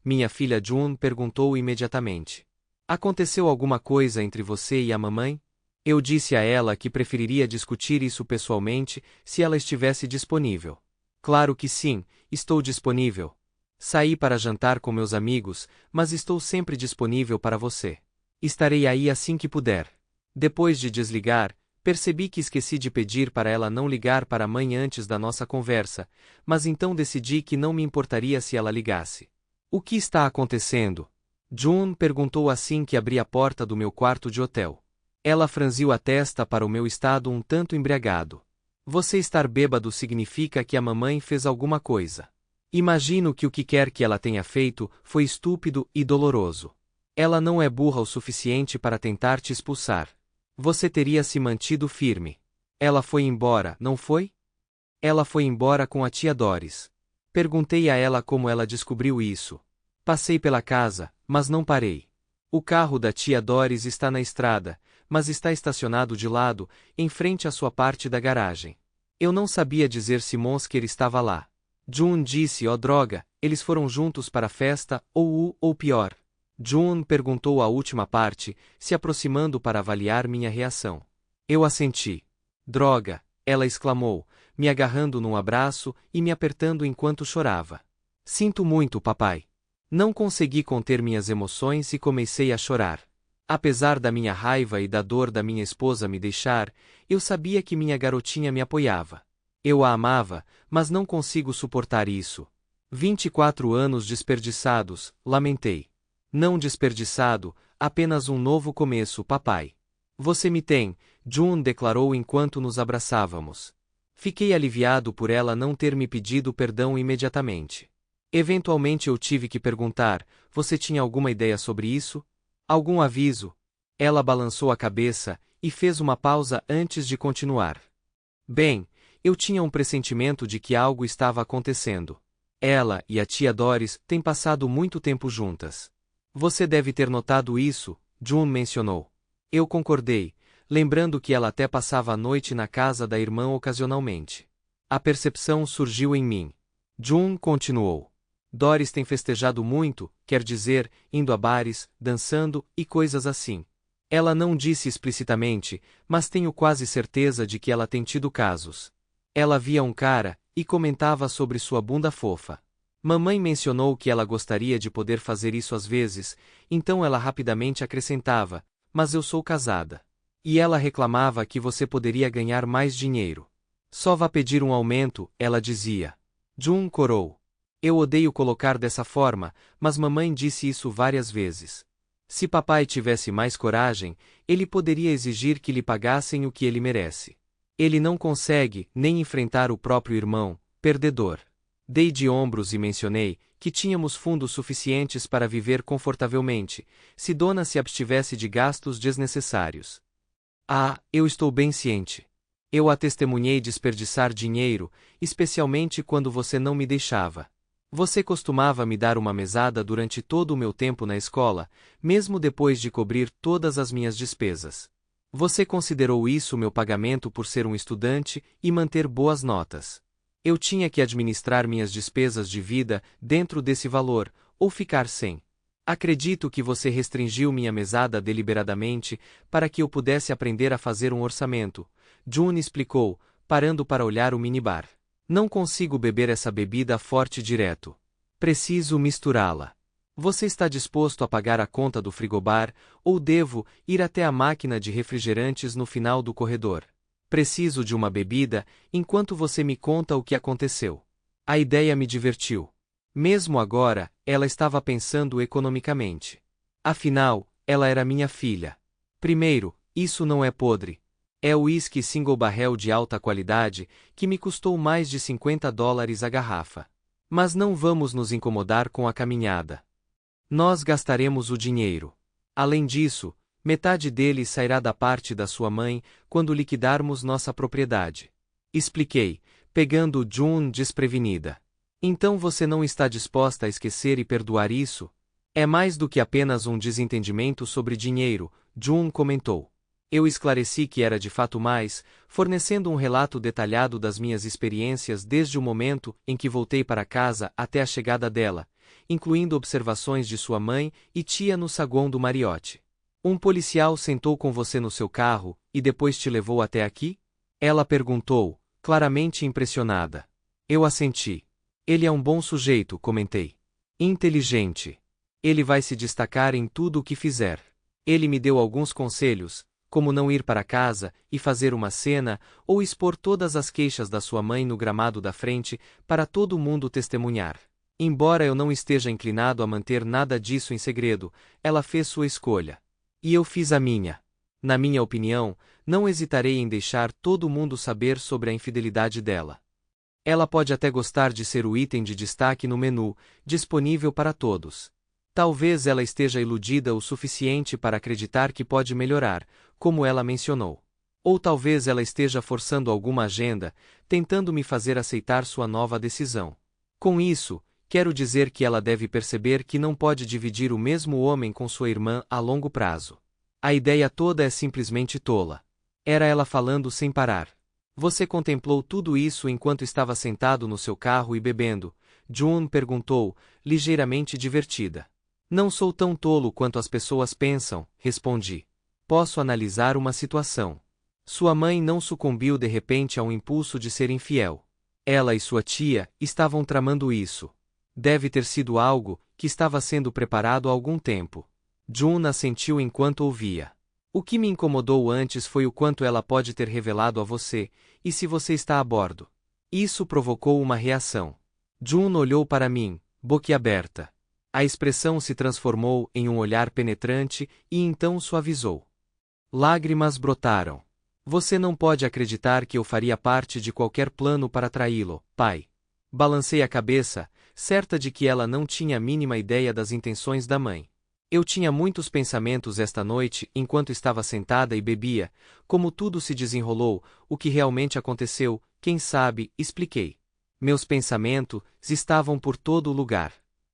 Minha filha June perguntou imediatamente. Aconteceu alguma coisa entre você e a mamãe? Eu disse a ela que preferiria discutir isso pessoalmente se ela estivesse disponível. Claro que sim, estou disponível. Saí para jantar com meus amigos, mas estou sempre disponível para você. Estarei aí assim que puder. Depois de desligar, percebi que esqueci de pedir para ela não ligar para a mãe antes da nossa conversa, mas então decidi que não me importaria se ela ligasse. O que está acontecendo? June perguntou assim que abri a porta do meu quarto de hotel. Ela franziu a testa para o meu estado um tanto embriagado. Você estar bêbado significa que a mamãe fez alguma coisa. Imagino que o que quer que ela tenha feito foi estúpido e doloroso. Ela não é burra o suficiente para tentar te expulsar. Você teria se mantido firme. Ela foi embora, não foi? Ela foi embora com a tia Doris. Perguntei a ela como ela descobriu isso. Passei pela casa, mas não parei. O carro da tia Doris está na estrada, mas está estacionado de lado, em frente à sua parte da garagem. Eu não sabia dizer se Monsker estava lá. June disse: "Oh droga, eles foram juntos para a festa, ou pior." June perguntou a última parte, se aproximando para avaliar minha reação. Eu assenti. Droga, ela exclamou, me agarrando num abraço e me apertando enquanto chorava. Sinto muito, papai. Não consegui conter minhas emoções e comecei a chorar. Apesar da minha raiva e da dor da minha esposa me deixar, eu sabia que minha garotinha me apoiava. Eu a amava, mas não consigo suportar isso. 24 anos desperdiçados, lamentei. Não desperdiçado, apenas um novo começo, papai. Você me tem, June declarou enquanto nos abraçávamos. Fiquei aliviado por ela não ter me pedido perdão imediatamente. Eventualmente eu tive que perguntar: você tinha alguma ideia sobre isso? Algum aviso? Ela balançou a cabeça e fez uma pausa antes de continuar. Bem, Eu tinha um pressentimento de que algo estava acontecendo. Ela e a tia Doris têm passado muito tempo juntas. Você deve ter notado isso, June mencionou. Eu concordei, lembrando que ela até passava a noite na casa da irmã ocasionalmente. A percepção surgiu em mim. June continuou. Doris tem festejado muito, quer dizer, indo a bares, dançando e coisas assim. Ela não disse explicitamente, mas tenho quase certeza de que ela tem tido casos. Ela via um cara e comentava sobre sua bunda fofa. Mamãe mencionou que ela gostaria de poder fazer isso às vezes, então ela rapidamente acrescentava, mas eu sou casada. E ela reclamava que você poderia ganhar mais dinheiro. Só vá pedir um aumento, ela dizia. June corou. Eu odeio colocar dessa forma, mas mamãe disse isso várias vezes. Se papai tivesse mais coragem, ele poderia exigir que lhe pagassem o que ele merece. Ele não consegue nem enfrentar o próprio irmão, perdedor. Dei de ombros e mencionei que tínhamos fundos suficientes para viver confortavelmente, se Dona se abstivesse de gastos desnecessários. Ah, eu estou bem ciente. Eu a testemunhei desperdiçar dinheiro, especialmente quando você não me deixava. Você costumava me dar uma mesada durante todo o meu tempo na escola, mesmo depois de cobrir todas as minhas despesas. Você considerou isso meu pagamento por ser um estudante e manter boas notas. Eu tinha que administrar minhas despesas de vida dentro desse valor, ou ficar sem. Acredito que você restringiu minha mesada deliberadamente para que eu pudesse aprender a fazer um orçamento, June explicou, parando para olhar o minibar. Não consigo beber essa bebida forte direto. Preciso misturá-la. Você está disposto a pagar a conta do frigobar, ou devo ir até a máquina de refrigerantes no final do corredor? Preciso de uma bebida, enquanto você me conta o que aconteceu. A ideia me divertiu. Mesmo agora, ela estava pensando economicamente. Afinal, ela era minha filha. Primeiro, isso não é podre. É o uísque single barrel de alta qualidade, que me custou mais de $50 a garrafa. Mas não vamos nos incomodar com a caminhada. Nós gastaremos o dinheiro. Além disso, metade dele sairá da parte da sua mãe quando liquidarmos nossa propriedade. Expliquei, pegando June desprevenida. Então você não está disposta a esquecer e perdoar isso? É mais do que apenas um desentendimento sobre dinheiro, June comentou. Eu esclareci que era de fato mais, fornecendo um relato detalhado das minhas experiências desde o momento em que voltei para casa até a chegada dela, incluindo observações de sua mãe e tia no saguão do Mariotti. Um policial sentou com você no seu carro e depois te levou até aqui? Ela perguntou, claramente impressionada. Eu assenti. Ele é um bom sujeito, comentei. Inteligente. Ele vai se destacar em tudo o que fizer. Ele me deu alguns conselhos, como não ir para casa e fazer uma cena ou expor todas as queixas da sua mãe no gramado da frente para todo mundo testemunhar. Embora eu não esteja inclinado a manter nada disso em segredo, ela fez sua escolha. E eu fiz a minha. Na minha opinião, não hesitarei em deixar todo mundo saber sobre a infidelidade dela. Ela pode até gostar de ser o item de destaque no menu, disponível para todos. Talvez ela esteja iludida o suficiente para acreditar que pode melhorar, como ela mencionou. Ou talvez ela esteja forçando alguma agenda, tentando me fazer aceitar sua nova decisão. Com isso, quero dizer que ela deve perceber que não pode dividir o mesmo homem com sua irmã a longo prazo. A ideia toda é simplesmente tola. Era ela falando sem parar. Você contemplou tudo isso enquanto estava sentado no seu carro e bebendo? June perguntou, ligeiramente divertida. Não sou tão tolo quanto as pessoas pensam, respondi. Posso analisar uma situação. Sua mãe não sucumbiu de repente a um impulso de ser infiel. Ela e sua tia estavam tramando isso. Deve ter sido algo que estava sendo preparado há algum tempo. June assentiu enquanto ouvia. O que me incomodou antes foi o quanto ela pode ter revelado a você, e se você está a bordo. Isso provocou uma reação. June olhou para mim, boquiaberta. A expressão se transformou em um olhar penetrante e então suavizou. Lágrimas brotaram. Você não pode acreditar que eu faria parte de qualquer plano para traí-lo, pai. Balancei a cabeça, certa de que ela não tinha a mínima ideia das intenções da mãe. Eu tinha muitos pensamentos esta noite enquanto estava sentada e bebia, como tudo se desenrolou, o que realmente aconteceu, quem sabe, expliquei. Meus pensamentos estavam por todo o lugar.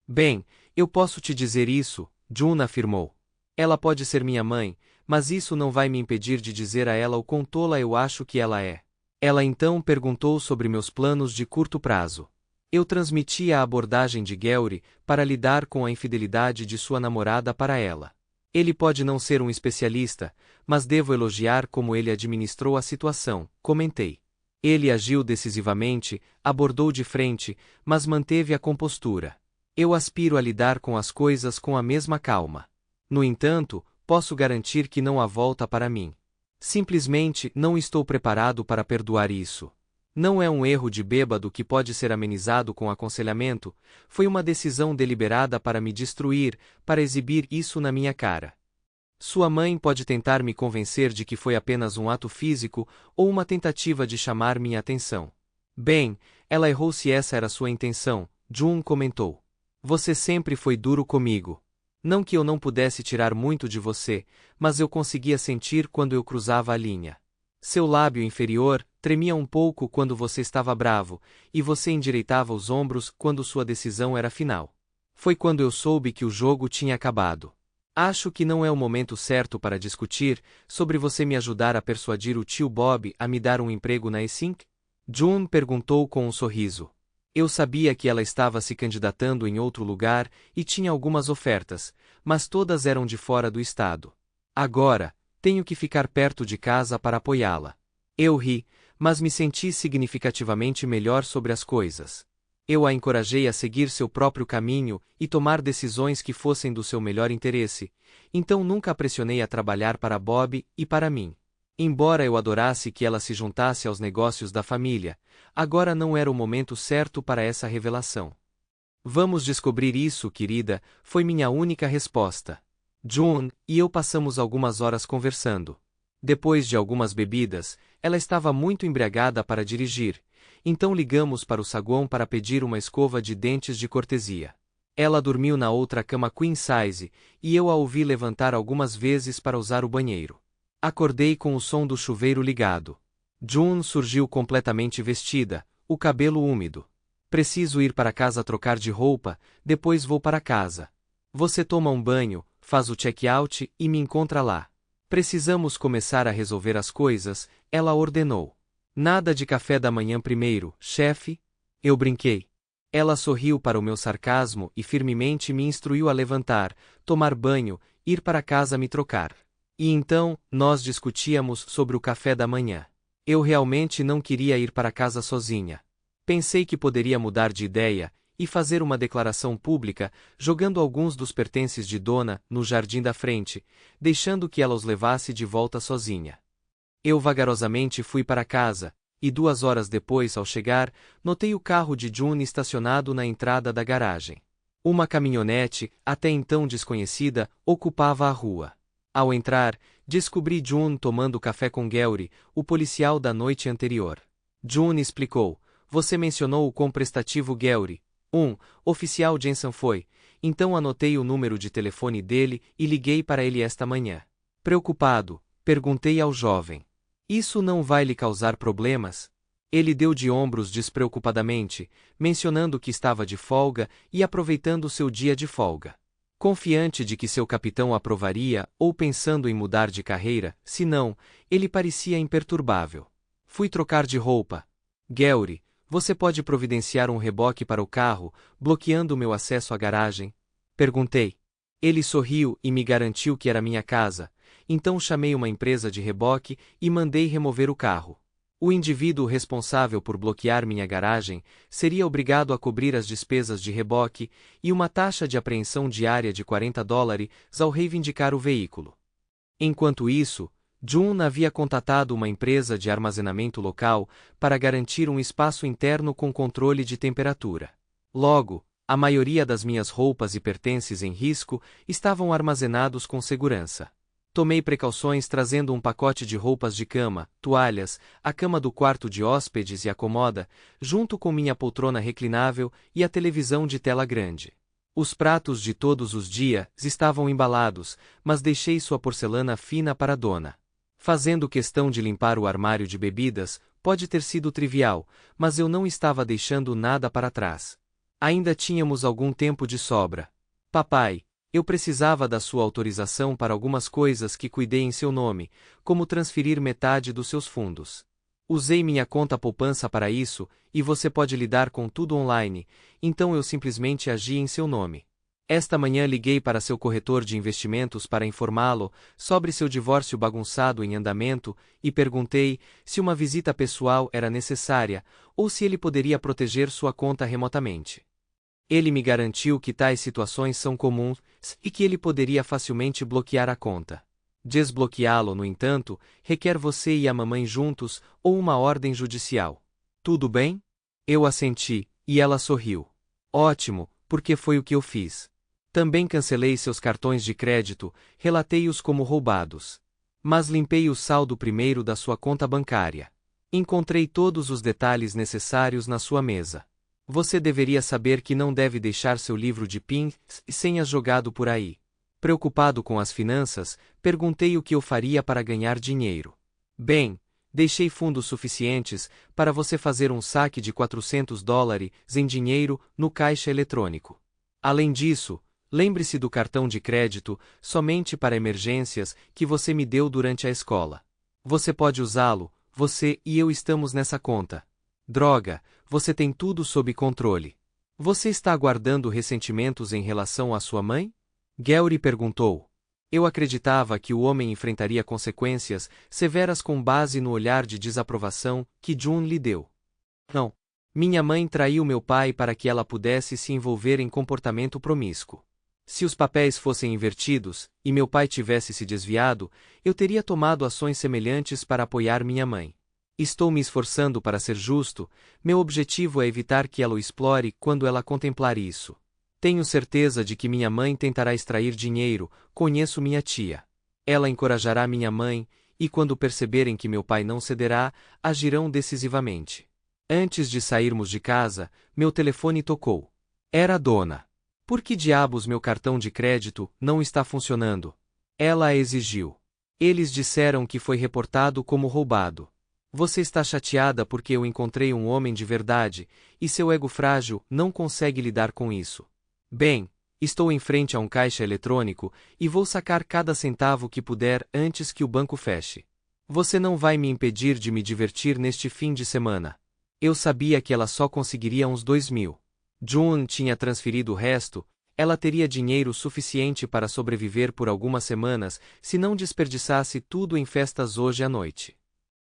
Bem, eu posso te dizer isso, June afirmou. Ela pode ser minha mãe, mas isso não vai me impedir de dizer a ela o quão tola eu acho que ela é. Ela então perguntou sobre meus planos de curto prazo. Eu transmiti a abordagem de Gary para lidar com a infidelidade de sua namorada para ela. Ele pode não ser um especialista, mas devo elogiar como ele administrou a situação, comentei. Ele agiu decisivamente, abordou de frente, mas manteve a compostura. Eu aspiro a lidar com as coisas com a mesma calma. No entanto, posso garantir que não há volta para mim. Simplesmente não estou preparado para perdoar isso. Não é um erro de bêbado que pode ser amenizado com aconselhamento, foi uma decisão deliberada para me destruir, para exibir isso na minha cara. Sua mãe pode tentar me convencer de que foi apenas um ato físico ou uma tentativa de chamar minha atenção. Bem, ela errou se essa era sua intenção, June comentou. Você sempre foi duro comigo. Não que eu não pudesse tirar muito de você, mas eu conseguia sentir quando eu cruzava a linha. Seu lábio inferior tremia um pouco quando você estava bravo, e você endireitava os ombros quando sua decisão era final. Foi quando eu soube que o jogo tinha acabado. Acho que não é o momento certo para discutir sobre você me ajudar a persuadir o tio Bob a me dar um emprego na E-Sync? June perguntou com um sorriso. Eu sabia que ela estava se candidatando em outro lugar e tinha algumas ofertas, mas todas eram de fora do estado. Agora, tenho que ficar perto de casa para apoiá-la. Eu ri, mas me senti significativamente melhor sobre as coisas. Eu a encorajei a seguir seu próprio caminho e tomar decisões que fossem do seu melhor interesse, então nunca a pressionei a trabalhar para Bob e para mim. Embora eu adorasse que ela se juntasse aos negócios da família, agora não era o momento certo para essa revelação. Vamos descobrir isso, querida, foi minha única resposta. June e eu passamos algumas horas conversando. Depois de algumas bebidas, ela estava muito embriagada para dirigir, então ligamos para o saguão para pedir uma escova de dentes de cortesia. Ela dormiu na outra cama queen size, e eu a ouvi levantar algumas vezes para usar o banheiro. Acordei com o som do chuveiro ligado. June surgiu completamente vestida, o cabelo úmido. Preciso ir para casa trocar de roupa, depois vou para casa. Você toma um banho, faz o check-out e me encontra lá. Precisamos começar a resolver as coisas, ela ordenou. Nada de café da manhã primeiro, chefe? Eu brinquei. Ela sorriu para o meu sarcasmo e firmemente me instruiu a levantar, tomar banho, ir para casa me trocar. E então, nós discutíamos sobre o café da manhã. Eu realmente não queria ir para casa sozinha. Pensei que poderia mudar de ideia e fazer uma declaração pública, jogando alguns dos pertences de Dona no jardim da frente, deixando que ela os levasse de volta sozinha. Eu vagarosamente fui para casa, e 2 horas depois, ao chegar, notei o carro de June estacionado na entrada da garagem. Uma caminhonete, até então desconhecida, ocupava a rua. Ao entrar, descobri June tomando café com Gary, o policial da noite anterior. June explicou, você mencionou o quão prestativo Gary, oficial Jensen foi, então anotei o número de telefone dele e liguei para ele esta manhã. Preocupado, perguntei ao jovem. Isso não vai lhe causar problemas? Ele deu de ombros despreocupadamente, mencionando que estava de folga e aproveitando seu dia de folga. Confiante de que seu capitão aprovaria ou pensando em mudar de carreira, se não, ele parecia imperturbável. Fui trocar de roupa. Gary, você pode providenciar um reboque para o carro, bloqueando o meu acesso à garagem? Perguntei. Ele sorriu e me garantiu que era minha casa, então chamei uma empresa de reboque e mandei remover o carro. O indivíduo responsável por bloquear minha garagem seria obrigado a cobrir as despesas de reboque e uma taxa de apreensão diária de $40 ao reivindicar o veículo. Enquanto isso, June havia contatado uma empresa de armazenamento local para garantir um espaço interno com controle de temperatura. Logo, a maioria das minhas roupas e pertences em risco estavam armazenados com segurança. Tomei precauções trazendo um pacote de roupas de cama, toalhas, a cama do quarto de hóspedes e a comoda, junto com minha poltrona reclinável e a televisão de tela grande. Os pratos de todos os dias estavam embalados, mas deixei sua porcelana fina para a dona. Fazendo questão de limpar o armário de bebidas, pode ter sido trivial, mas eu não estava deixando nada para trás. Ainda tínhamos algum tempo de sobra. Papai, eu precisava da sua autorização para algumas coisas que cuidei em seu nome, como transferir metade dos seus fundos. Usei minha conta poupança para isso, e você pode lidar com tudo online, então eu simplesmente agi em seu nome. Esta manhã liguei para seu corretor de investimentos para informá-lo sobre seu divórcio bagunçado em andamento e perguntei se uma visita pessoal era necessária ou se ele poderia proteger sua conta remotamente. Ele me garantiu que tais situações são comuns e que ele poderia facilmente bloquear a conta. Desbloqueá-lo, no entanto, requer você e a mamãe juntos ou uma ordem judicial. Tudo bem? Eu assenti, e ela sorriu. Ótimo, porque foi o que eu fiz. Também cancelei seus cartões de crédito, relatei-os como roubados. Mas limpei o saldo primeiro da sua conta bancária. Encontrei todos os detalhes necessários na sua mesa. Você deveria saber que não deve deixar seu livro de PIN e senhas jogado por aí. Preocupado com as finanças, perguntei o que eu faria para ganhar dinheiro. Bem, deixei fundos suficientes para você fazer um saque de $400 em dinheiro no caixa eletrônico. Além disso, lembre-se do cartão de crédito somente para emergências que você me deu durante a escola. Você pode usá-lo, você e eu estamos nessa conta. Droga, você tem tudo sob controle. Você está guardando ressentimentos em relação à sua mãe? Gary perguntou. Eu acreditava que o homem enfrentaria consequências severas com base no olhar de desaprovação que June lhe deu. Não. Minha mãe traiu meu pai para que ela pudesse se envolver em comportamento promíscuo. Se os papéis fossem invertidos, e meu pai tivesse se desviado, eu teria tomado ações semelhantes para apoiar minha mãe. Estou me esforçando para ser justo, meu objetivo é evitar que ela o explore quando ela contemplar isso. Tenho certeza de que minha mãe tentará extrair dinheiro, conheço minha tia. Ela encorajará minha mãe, e quando perceberem que meu pai não cederá, agirão decisivamente. Antes de sairmos de casa, meu telefone tocou. Era a dona. Por que diabos meu cartão de crédito não está funcionando? Ela a exigiu. Eles disseram que foi reportado como roubado. Você está chateada porque eu encontrei um homem de verdade, e seu ego frágil não consegue lidar com isso. Bem, estou em frente a um caixa eletrônico e vou sacar cada centavo que puder antes que o banco feche. Você não vai me impedir de me divertir neste fim de semana. Eu sabia que ela só conseguiria uns 2.000. June tinha transferido o resto, ela teria dinheiro suficiente para sobreviver por algumas semanas se não desperdiçasse tudo em festas hoje à noite.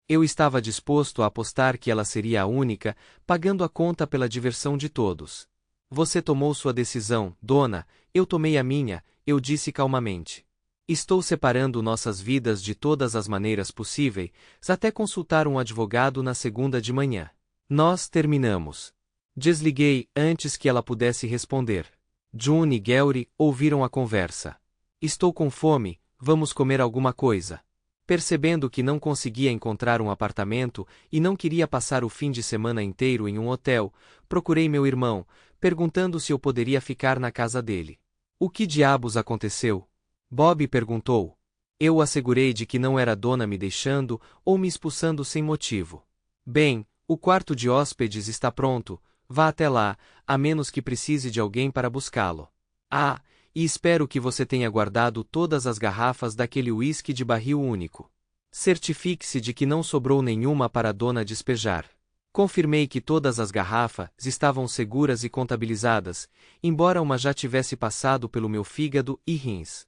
Eu estava disposto a apostar que ela seria a única, pagando a conta pela diversão de todos. Você tomou sua decisão, dona, eu tomei a minha, eu disse calmamente. Estou separando nossas vidas de todas as maneiras possíveis, até consultar um advogado na segunda de manhã. Nós terminamos. Desliguei antes que ela pudesse responder. June e Gary ouviram a conversa. Estou com fome, vamos comer alguma coisa. Percebendo que não conseguia encontrar um apartamento e não queria passar o fim de semana inteiro em um hotel, procurei meu irmão, perguntando se eu poderia ficar na casa dele. O que diabos aconteceu? Bob perguntou. Eu o assegurei de que não era a dona me deixando ou me expulsando sem motivo. Bem, o quarto de hóspedes está pronto, vá até lá, a menos que precise de alguém para buscá-lo. Ah, e espero que você tenha guardado todas as garrafas daquele uísque de barril único. Certifique-se de que não sobrou nenhuma para a dona despejar. Confirmei que todas as garrafas estavam seguras e contabilizadas, embora uma já tivesse passado pelo meu fígado e rins.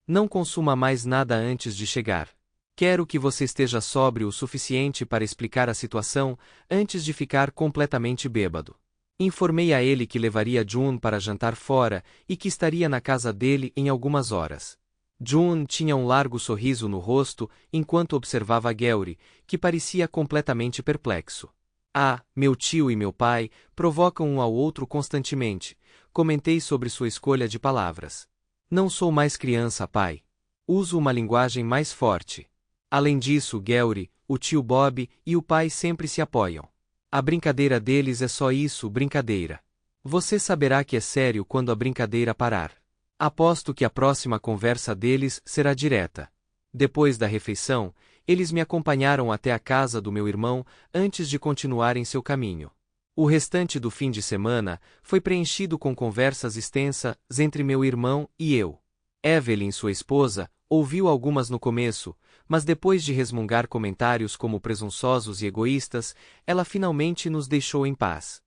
Não consuma mais nada antes de chegar. Quero que você esteja sóbrio o suficiente para explicar a situação antes de ficar completamente bêbado. Informei a ele que levaria June para jantar fora e que estaria na casa dele em algumas horas. June tinha um largo sorriso no rosto enquanto observava Gary, que parecia completamente perplexo. Ah, meu tio e meu pai provocam um ao outro constantemente, comentei sobre sua escolha de palavras. Não sou mais criança, pai. Uso uma linguagem mais forte. Além disso, Gary, o tio Bob e o pai sempre se apoiam. A brincadeira deles é só isso, brincadeira. Você saberá que é sério quando a brincadeira parar. Aposto que a próxima conversa deles será direta. Depois da refeição, eles me acompanharam até a casa do meu irmão antes de continuarem seu caminho. O restante do fim de semana foi preenchido com conversas extensas entre meu irmão e eu. Evelyn, sua esposa, ouviu algumas no começo, mas depois de resmungar comentários como presunçosos e egoístas, ela finalmente nos deixou em paz.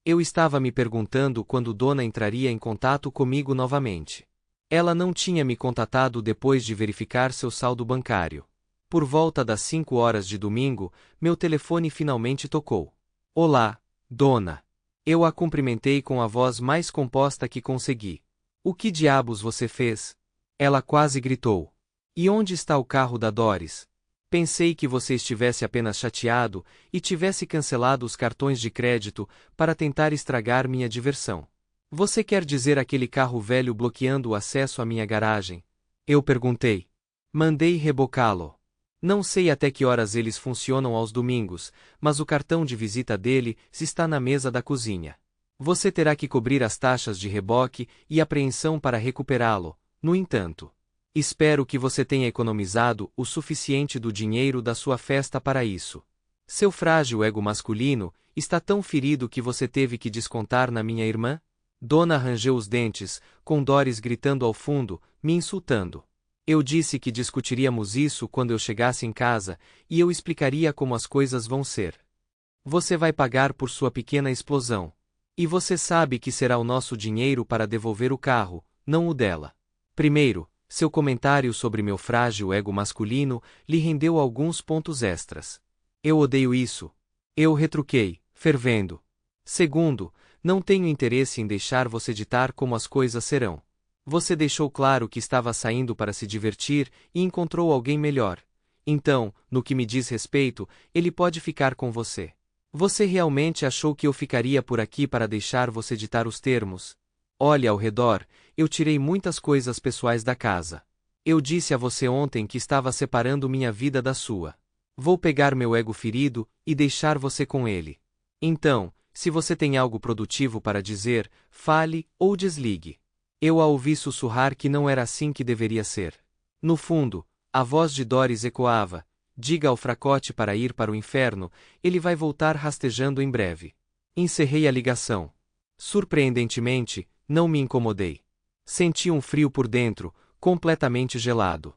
Eu estava me perguntando quando Dona entraria em contato comigo novamente. Ela não tinha me contatado depois de verificar seu saldo bancário. Por volta das 5 horas de domingo, meu telefone finalmente tocou. Olá, Dona. Eu a cumprimentei com a voz mais composta que consegui. O que diabos você fez? Ela quase gritou. E onde está o carro da Doris? Pensei que você estivesse apenas chateado e tivesse cancelado os cartões de crédito para tentar estragar minha diversão. Você quer dizer aquele carro velho bloqueando o acesso à minha garagem? Eu perguntei. Mandei rebocá-lo. Não sei até que horas eles funcionam aos domingos, mas o cartão de visita dele está na mesa da cozinha. Você terá que cobrir as taxas de reboque e apreensão para recuperá-lo, no entanto. Espero que você tenha economizado o suficiente do dinheiro da sua festa para isso. Seu frágil ego masculino está tão ferido que você teve que descontar na minha irmã? Dona rangeu os dentes, com Doris gritando ao fundo, me insultando. Eu disse que discutiríamos isso quando eu chegasse em casa, e eu explicaria como as coisas vão ser. Você vai pagar por sua pequena explosão. E você sabe que será o nosso dinheiro para devolver o carro, não o dela. Primeiro, seu comentário sobre meu frágil ego masculino lhe rendeu alguns pontos extras. Eu odeio isso. Eu retruquei, fervendo. Segundo, não tenho interesse em deixar você ditar como as coisas serão. Você deixou claro que estava saindo para se divertir e encontrou alguém melhor. Então, no que me diz respeito, ele pode ficar com você. Você realmente achou que eu ficaria por aqui para deixar você ditar os termos? Olhe ao redor, eu tirei muitas coisas pessoais da casa. Eu disse a você ontem que estava separando minha vida da sua. Vou pegar meu ego ferido e deixar você com ele. Então, se você tem algo produtivo para dizer, fale ou desligue. Eu a ouvi sussurrar que não era assim que deveria ser. No fundo, a voz de Doris ecoava: diga ao fracote para ir para o inferno, ele vai voltar rastejando em breve. Encerrei a ligação. Surpreendentemente, não me incomodei. Senti um frio por dentro, completamente gelado.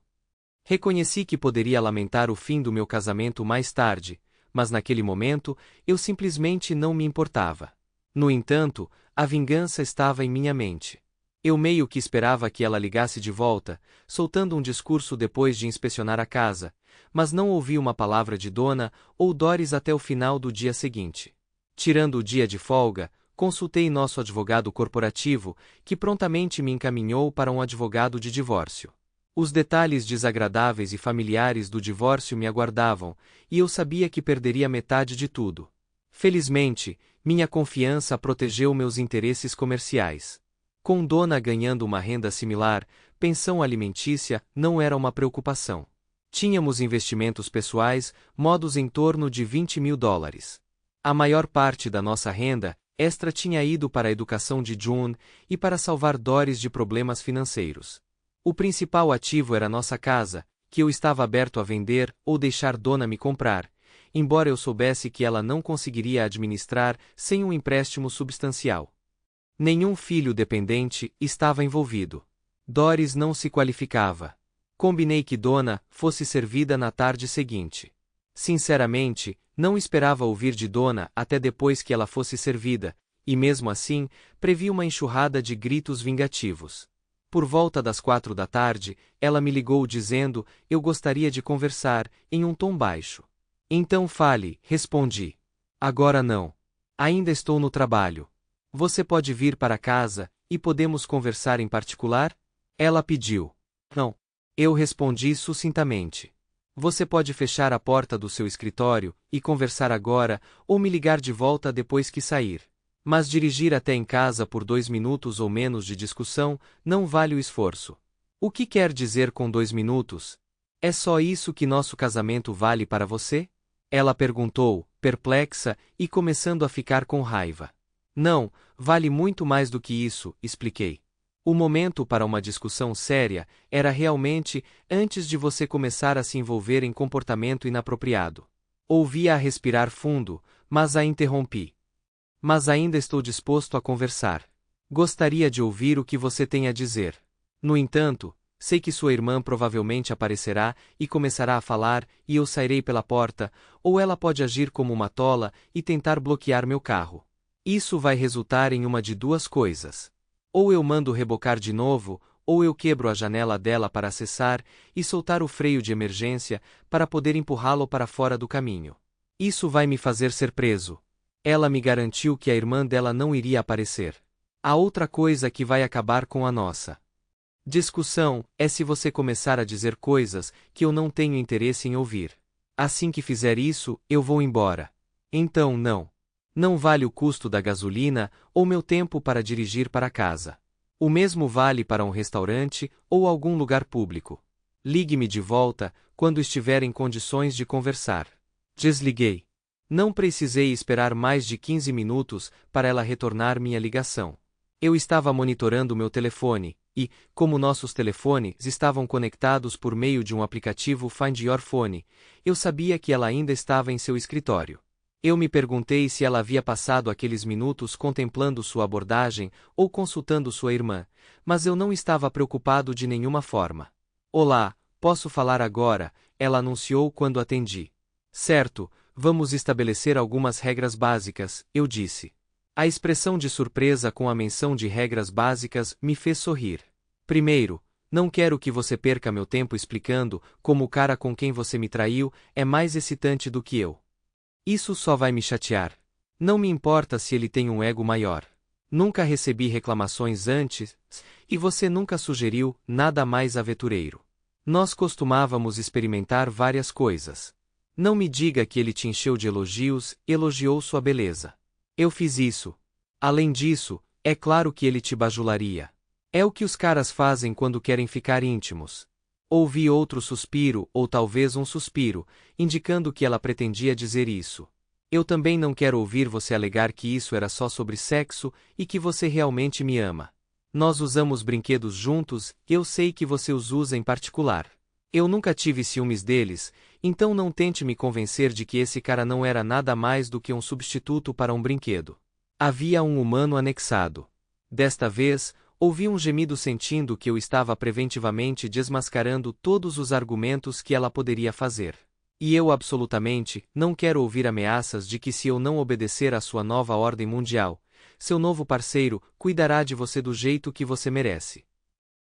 Reconheci que poderia lamentar o fim do meu casamento mais tarde, mas naquele momento, eu simplesmente não me importava. No entanto, a vingança estava em minha mente. Eu meio que esperava que ela ligasse de volta, soltando um discurso depois de inspecionar a casa, mas não ouvi uma palavra de Dona ou Doris até o final do dia seguinte. Tirando o dia de folga, consultei nosso advogado corporativo, que prontamente me encaminhou para um advogado de divórcio. Os detalhes desagradáveis e familiares do divórcio me aguardavam, e eu sabia que perderia metade de tudo. Felizmente, minha confiança protegeu meus interesses comerciais. Com Dona ganhando uma renda similar, pensão alimentícia não era uma preocupação. Tínhamos investimentos pessoais, modos em torno de $20.000. A maior parte da nossa renda extra tinha ido para a educação de June e para salvar Doris de problemas financeiros. O principal ativo era nossa casa, que eu estava aberto a vender ou deixar Dona me comprar, embora eu soubesse que ela não conseguiria administrar sem um empréstimo substancial. Nenhum filho dependente estava envolvido. Doris não se qualificava. Combinei que Dona fosse servida na tarde seguinte. Sinceramente, não esperava ouvir de Dona até depois que ela fosse servida, e mesmo assim, previ uma enxurrada de gritos vingativos. Por volta das 4 da tarde, ela me ligou dizendo: eu gostaria de conversar, em um tom baixo. Então fale, respondi. Agora não. Ainda estou no trabalho. Você pode vir para casa, e podemos conversar em particular? Ela pediu. Não. Eu respondi sucintamente. Você pode fechar a porta do seu escritório e conversar agora, ou me ligar de volta depois que sair. Mas dirigir até em casa por 2 minutos ou menos de discussão não vale o esforço. O que quer dizer com 2 minutos? É só isso que nosso casamento vale para você? Ela perguntou, perplexa e começando a ficar com raiva. Não, vale muito mais do que isso, expliquei. O momento para uma discussão séria era realmente antes de você começar a se envolver em comportamento inapropriado. Ouvi-a respirar fundo, mas a interrompi. Mas ainda estou disposto a conversar. Gostaria de ouvir o que você tem a dizer. No entanto, sei que sua irmã provavelmente aparecerá e começará a falar e eu sairei pela porta, ou ela pode agir como uma tola e tentar bloquear meu carro. Isso vai resultar em uma de duas coisas. Ou eu mando rebocar de novo, ou eu quebro a janela dela para acessar e soltar o freio de emergência para poder empurrá-lo para fora do caminho. Isso vai me fazer ser preso. Ela me garantiu que a irmã dela não iria aparecer. A outra coisa que vai acabar com a nossa discussão é se você começar a dizer coisas que eu não tenho interesse em ouvir. Assim que fizer isso, eu vou embora. Então não. Não vale o custo da gasolina ou meu tempo para dirigir para casa. O mesmo vale para um restaurante ou algum lugar público. Ligue-me de volta quando estiver em condições de conversar. Desliguei. Não precisei esperar mais de 15 minutos para ela retornar minha ligação. Eu estava monitorando meu telefone e, como nossos telefones estavam conectados por meio de um aplicativo Find Your Phone, eu sabia que ela ainda estava em seu escritório. Eu me perguntei se ela havia passado aqueles minutos contemplando sua abordagem ou consultando sua irmã, mas eu não estava preocupado de nenhuma forma. Olá, posso falar agora, ela anunciou quando atendi. Certo, vamos estabelecer algumas regras básicas, eu disse. A expressão de surpresa com a menção de regras básicas me fez sorrir. Primeiro, não quero que você perca meu tempo explicando como o cara com quem você me traiu é mais excitante do que eu. Isso só vai me chatear. Não me importa se ele tem um ego maior. Nunca recebi reclamações antes, e você nunca sugeriu nada mais aventureiro. Nós costumávamos experimentar várias coisas. Não me diga que ele te encheu de elogios, elogiou sua beleza. Eu fiz isso. Além disso, é claro que ele te bajularia. É o que os caras fazem quando querem ficar íntimos. Ouvi outro suspiro, ou talvez um suspiro, indicando que ela pretendia dizer isso. Eu também não quero ouvir você alegar que isso era só sobre sexo e que você realmente me ama. Nós usamos brinquedos juntos, e eu sei que você os usa em particular. Eu nunca tive ciúmes deles, então não tente me convencer de que esse cara não era nada mais do que um substituto para um brinquedo. Havia um humano anexado. Desta vez, ouvi um gemido sentindo que eu estava preventivamente desmascarando todos os argumentos que ela poderia fazer. E eu absolutamente não quero ouvir ameaças de que se eu não obedecer à sua nova ordem mundial, seu novo parceiro cuidará de você do jeito que você merece.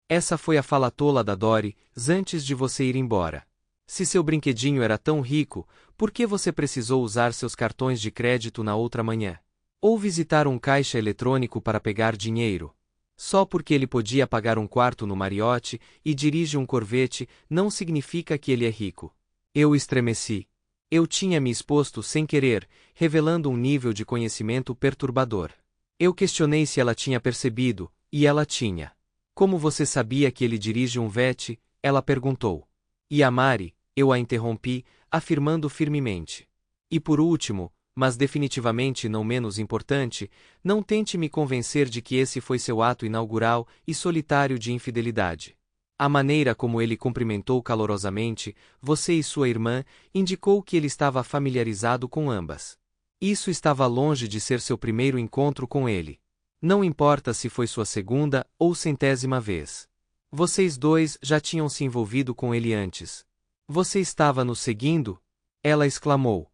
Essa foi a fala tola da Dory, antes de você ir embora. Se seu brinquedinho era tão rico, por que você precisou usar seus cartões de crédito na outra manhã? Ou visitar um caixa eletrônico para pegar dinheiro? Só porque ele podia pagar um quarto no Marriott e dirige um Corvette não significa que ele é rico. Eu estremeci. Eu tinha me exposto sem querer, revelando um nível de conhecimento perturbador. Eu questionei se ela tinha percebido, e ela tinha. Como você sabia que ele dirige um Vette? Ela perguntou. E a Mari, eu a interrompi, afirmando firmemente. E por último, mas definitivamente não menos importante, não tente me convencer de que esse foi seu ato inaugural e solitário de infidelidade. A maneira como ele cumprimentou calorosamente você e sua irmã indicou que ele estava familiarizado com ambas. Isso estava longe de ser seu primeiro encontro com ele. Não importa se foi sua segunda ou centésima vez. Vocês dois já tinham se envolvido com ele antes. Você estava nos seguindo? Ela exclamou.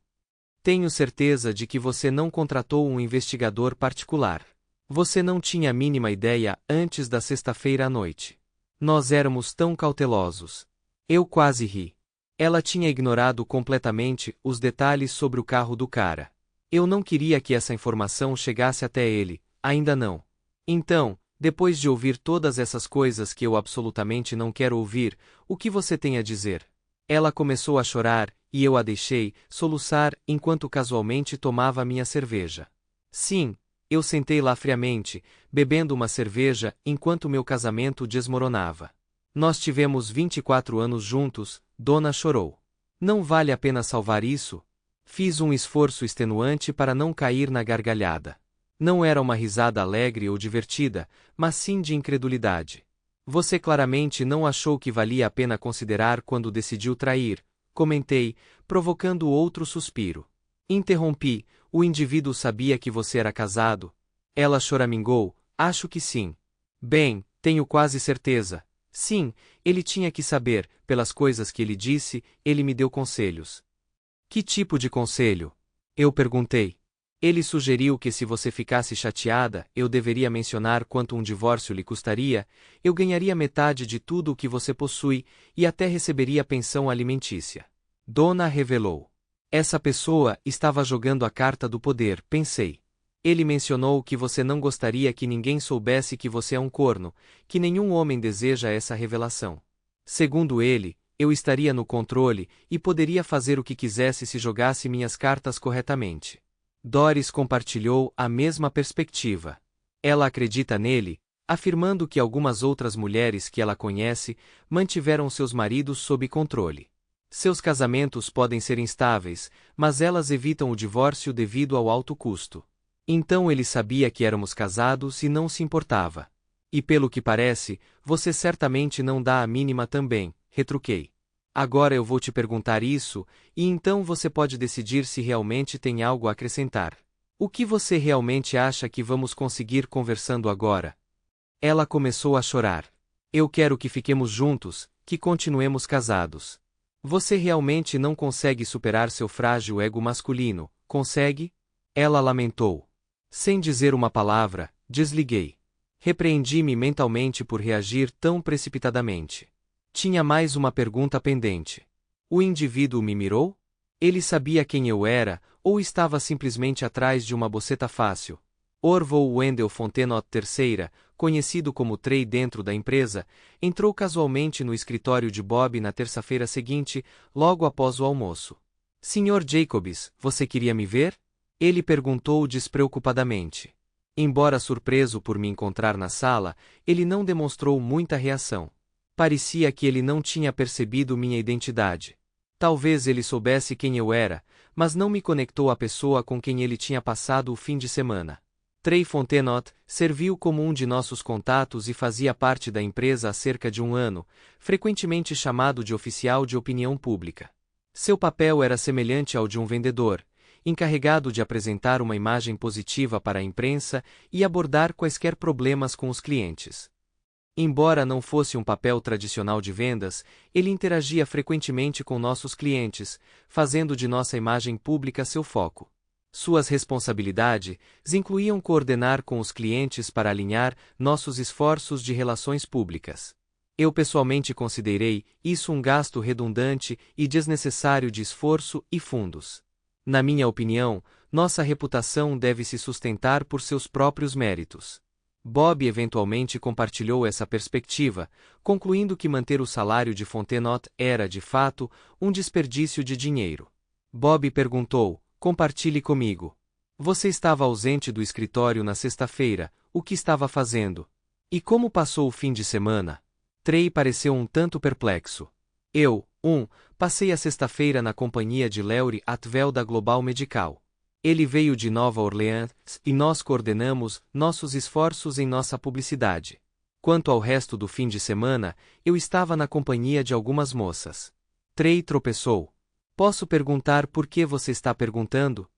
Tenho certeza de que você não contratou um investigador particular. Você não tinha a mínima ideia antes da sexta-feira à noite. Nós éramos tão cautelosos. Eu quase ri. Ela tinha ignorado completamente os detalhes sobre o carro do cara. Eu não queria que essa informação chegasse até ele, ainda não. Então, depois de ouvir todas essas coisas que eu absolutamente não quero ouvir, o que você tem a dizer? Ela começou a chorar, e eu a deixei soluçar enquanto casualmente tomava minha cerveja. Sim, eu sentei lá friamente, bebendo uma cerveja enquanto meu casamento desmoronava. Nós tivemos 24 anos juntos, Dona chorou. Não vale a pena salvar isso? Fiz um esforço extenuante para não cair na gargalhada. Não era uma risada alegre ou divertida, mas sim de incredulidade. Você claramente não achou que valia a pena considerar quando decidiu trair, comentei, provocando outro suspiro. Interrompi, o indivíduo sabia que você era casado? Ela choramingou, acho que sim. Bem, tenho quase certeza. Sim, ele tinha que saber, pelas coisas que ele disse, ele me deu conselhos. Que tipo de conselho? Eu perguntei. Ele sugeriu que se você ficasse chateada, eu deveria mencionar quanto um divórcio lhe custaria, eu ganharia metade de tudo o que você possui, e até receberia pensão alimentícia. Dona revelou. Essa pessoa estava jogando a carta do poder, pensei. Ele mencionou que você não gostaria que ninguém soubesse que você é um corno, que nenhum homem deseja essa revelação. Segundo ele, eu estaria no controle e poderia fazer o que quisesse se jogasse minhas cartas corretamente. Doris compartilhou a mesma perspectiva. Ela acredita nele, afirmando que algumas outras mulheres que ela conhece mantiveram seus maridos sob controle. Seus casamentos podem ser instáveis, mas elas evitam o divórcio devido ao alto custo. Então ele sabia que éramos casados e não se importava. E pelo que parece, você certamente não dá a mínima também, retruquei. Agora eu vou te perguntar isso, e então você pode decidir se realmente tem algo a acrescentar. O que você realmente acha que vamos conseguir conversando agora? Ela começou a chorar. Eu quero que fiquemos juntos, que continuemos casados. Você realmente não consegue superar seu frágil ego masculino, consegue? Ela lamentou. Sem dizer uma palavra, desliguei. Repreendi-me mentalmente por reagir tão precipitadamente. Tinha mais uma pergunta pendente. O indivíduo me mirou? Ele sabia quem eu era, ou estava simplesmente atrás de uma boceta fácil? Orville Wendell Fontenot III, conhecido como Trey dentro da empresa, entrou casualmente no escritório de Bob na terça-feira seguinte, logo após o almoço. Sr. Jacobs, você queria me ver? Ele perguntou despreocupadamente. Embora surpreso por me encontrar na sala, ele não demonstrou muita reação. Parecia que ele não tinha percebido minha identidade. Talvez ele soubesse quem eu era, mas não me conectou à pessoa com quem ele tinha passado o fim de semana. Trey Fontenot serviu como um de nossos contatos e fazia parte da empresa há cerca de um ano, frequentemente chamado de oficial de opinião pública. Seu papel era semelhante ao de um vendedor, encarregado de apresentar uma imagem positiva para a imprensa e abordar quaisquer problemas com os clientes. Embora não fosse um papel tradicional de vendas, ele interagia frequentemente com nossos clientes, fazendo de nossa imagem pública seu foco. Suas responsabilidades incluíam coordenar com os clientes para alinhar nossos esforços de relações públicas. Eu pessoalmente considerei isso um gasto redundante e desnecessário de esforço e fundos. Na minha opinião, nossa reputação deve se sustentar por seus próprios méritos. Bob eventualmente compartilhou essa perspectiva, concluindo que manter o salário de Fontenot era, de fato, um desperdício de dinheiro. Bob perguntou: compartilhe comigo. Você estava ausente do escritório na sexta-feira, o que estava fazendo? E como passou o fim de semana? Trey pareceu um tanto perplexo. Passei a sexta-feira na companhia de Larry Atwell da Global Medical. Ele veio de Nova Orleans e nós coordenamos nossos esforços em nossa publicidade. Quanto ao resto do fim de semana, eu estava na companhia de algumas moças. Trey tropeçou. Posso perguntar por que você está perguntando?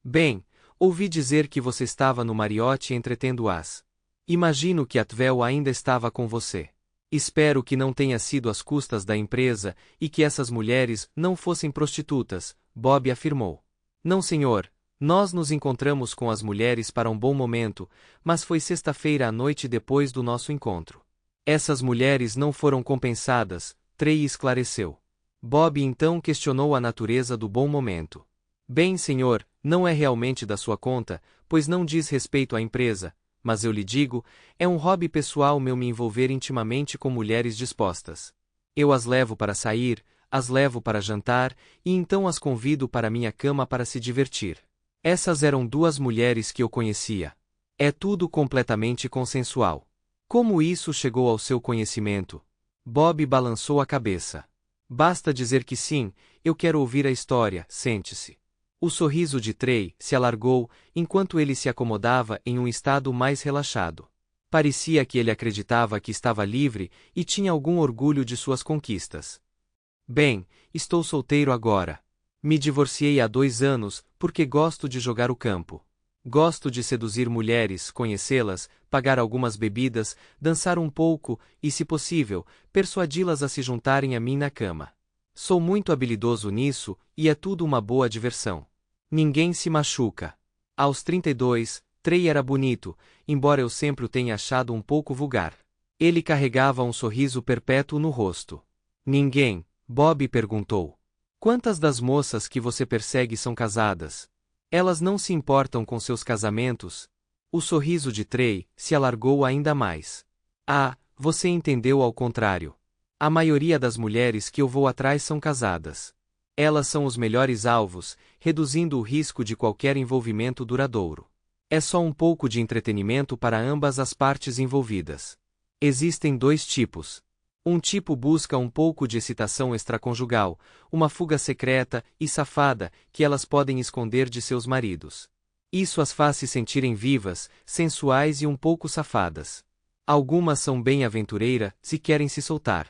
Bem, ouvi dizer que você estava no Marriott entretendo-as. Imagino que Atwell ainda estava com você. Espero que não tenha sido às custas da empresa e que essas mulheres não fossem prostitutas, Bob afirmou. Não, senhor. Nós nos encontramos com as mulheres para um bom momento, mas foi sexta-feira à noite depois do nosso encontro. Essas mulheres não foram compensadas, Trey esclareceu. Bob então questionou a natureza do bom momento. Bem, senhor, não é realmente da sua conta, pois não diz respeito à empresa, mas eu lhe digo, é um hobby pessoal meu me envolver intimamente com mulheres dispostas. Eu as levo para sair, as levo para jantar, e então as convido para minha cama para se divertir. Essas eram duas mulheres que eu conhecia. É tudo completamente consensual. Como isso chegou ao seu conhecimento? Bob balançou a cabeça. Basta dizer que sim, eu quero ouvir a história, sente-se. O sorriso de Trey se alargou enquanto ele se acomodava em um estado mais relaxado. Parecia que ele acreditava que estava livre e tinha algum orgulho de suas conquistas. Bem, estou solteiro agora. Me divorciei há 2 anos porque gosto de jogar o campo. Gosto de seduzir mulheres, conhecê-las, pagar algumas bebidas, dançar um pouco e, se possível, persuadi-las a se juntarem a mim na cama. Sou muito habilidoso nisso e é tudo uma boa diversão. Ninguém se machuca. Aos 32, Trey era bonito, embora eu sempre o tenha achado um pouco vulgar. Ele carregava um sorriso perpétuo no rosto. Ninguém, Bob perguntou. Quantas das moças que você persegue são casadas? Elas não se importam com seus casamentos? O sorriso de Trey se alargou ainda mais. Ah, você entendeu ao contrário. A maioria das mulheres que eu vou atrás são casadas. Elas são os melhores alvos, reduzindo o risco de qualquer envolvimento duradouro. É só um pouco de entretenimento para ambas as partes envolvidas. Existem 2 tipos. Um tipo busca um pouco de excitação extraconjugal, uma fuga secreta e safada que elas podem esconder de seus maridos. Isso as faz se sentirem vivas, sensuais e um pouco safadas. Algumas são bem aventureiras se querem se soltar.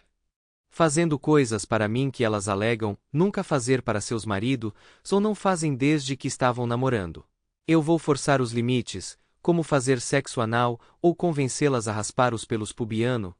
Fazendo coisas para mim que elas alegam nunca fazer para seus maridos, ou não fazem desde que estavam namorando. Eu vou forçar os limites, como fazer sexo anal ou convencê-las a raspar os pelos pubiano,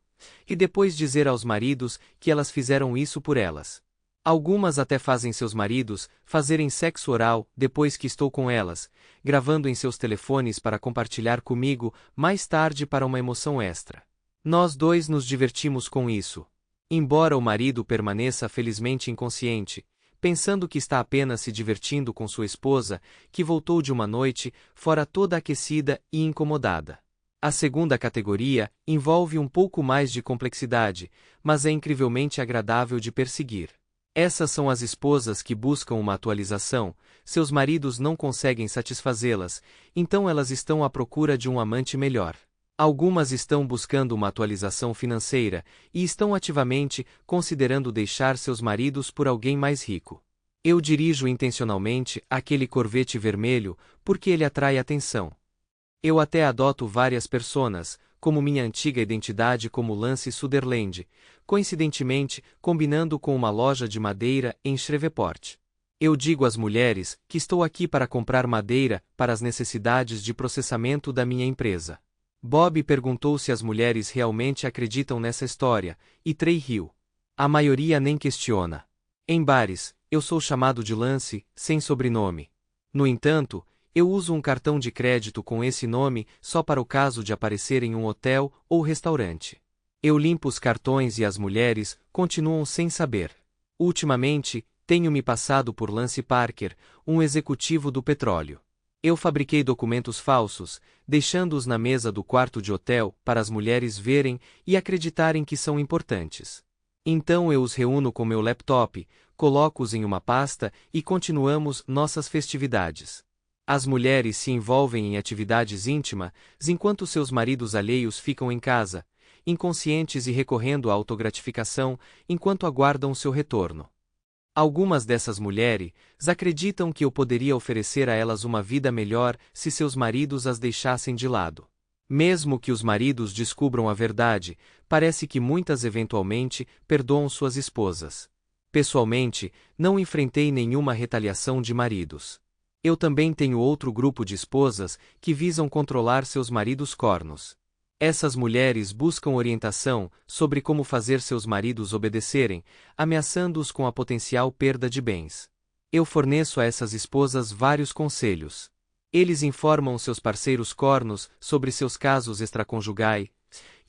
e depois dizer aos maridos que elas fizeram isso por elas. Algumas até fazem seus maridos fazerem sexo oral depois que estou com elas, gravando em seus telefones para compartilhar comigo mais tarde para uma emoção extra. Nós 2 nos divertimos com isso. Embora o marido permaneça felizmente inconsciente, pensando que está apenas se divertindo com sua esposa, que voltou de uma noite fora toda aquecida e incomodada. A segunda categoria envolve um pouco mais de complexidade, mas é incrivelmente agradável de perseguir. Essas são as esposas que buscam uma atualização, seus maridos não conseguem satisfazê-las, então elas estão à procura de um amante melhor. Algumas estão buscando uma atualização financeira e estão ativamente considerando deixar seus maridos por alguém mais rico. Eu dirijo intencionalmente aquele Corvette vermelho porque ele atrai atenção. Eu até adoto várias personas, como minha antiga identidade como Lance Sutherland, coincidentemente combinando com uma loja de madeira em Shreveport. Eu digo às mulheres que estou aqui para comprar madeira para as necessidades de processamento da minha empresa. Bob perguntou se as mulheres realmente acreditam nessa história, e Trey riu. A maioria nem questiona. Em bares, eu sou chamado de Lance, sem sobrenome. No entanto, eu uso um cartão de crédito com esse nome só para o caso de aparecer em um hotel ou restaurante. Eu limpo os cartões e as mulheres continuam sem saber. Ultimamente, tenho me passado por Lance Parker, um executivo do petróleo. Eu fabriquei documentos falsos, deixando-os na mesa do quarto de hotel para as mulheres verem e acreditarem que são importantes. Então eu os reúno com meu laptop, coloco-os em uma pasta e continuamos nossas festividades. As mulheres se envolvem em atividades íntimas, enquanto seus maridos alheios ficam em casa, inconscientes e recorrendo à autogratificação, enquanto aguardam seu retorno. Algumas dessas mulheres acreditam que eu poderia oferecer a elas uma vida melhor se seus maridos as deixassem de lado. Mesmo que os maridos descubram a verdade, parece que muitas eventualmente perdoam suas esposas. Pessoalmente, não enfrentei nenhuma retaliação de maridos. Eu também tenho outro grupo de esposas que visam controlar seus maridos cornos. Essas mulheres buscam orientação sobre como fazer seus maridos obedecerem, ameaçando-os com a potencial perda de bens. Eu forneço a essas esposas vários conselhos. Eles informam seus parceiros cornos sobre seus casos extraconjugais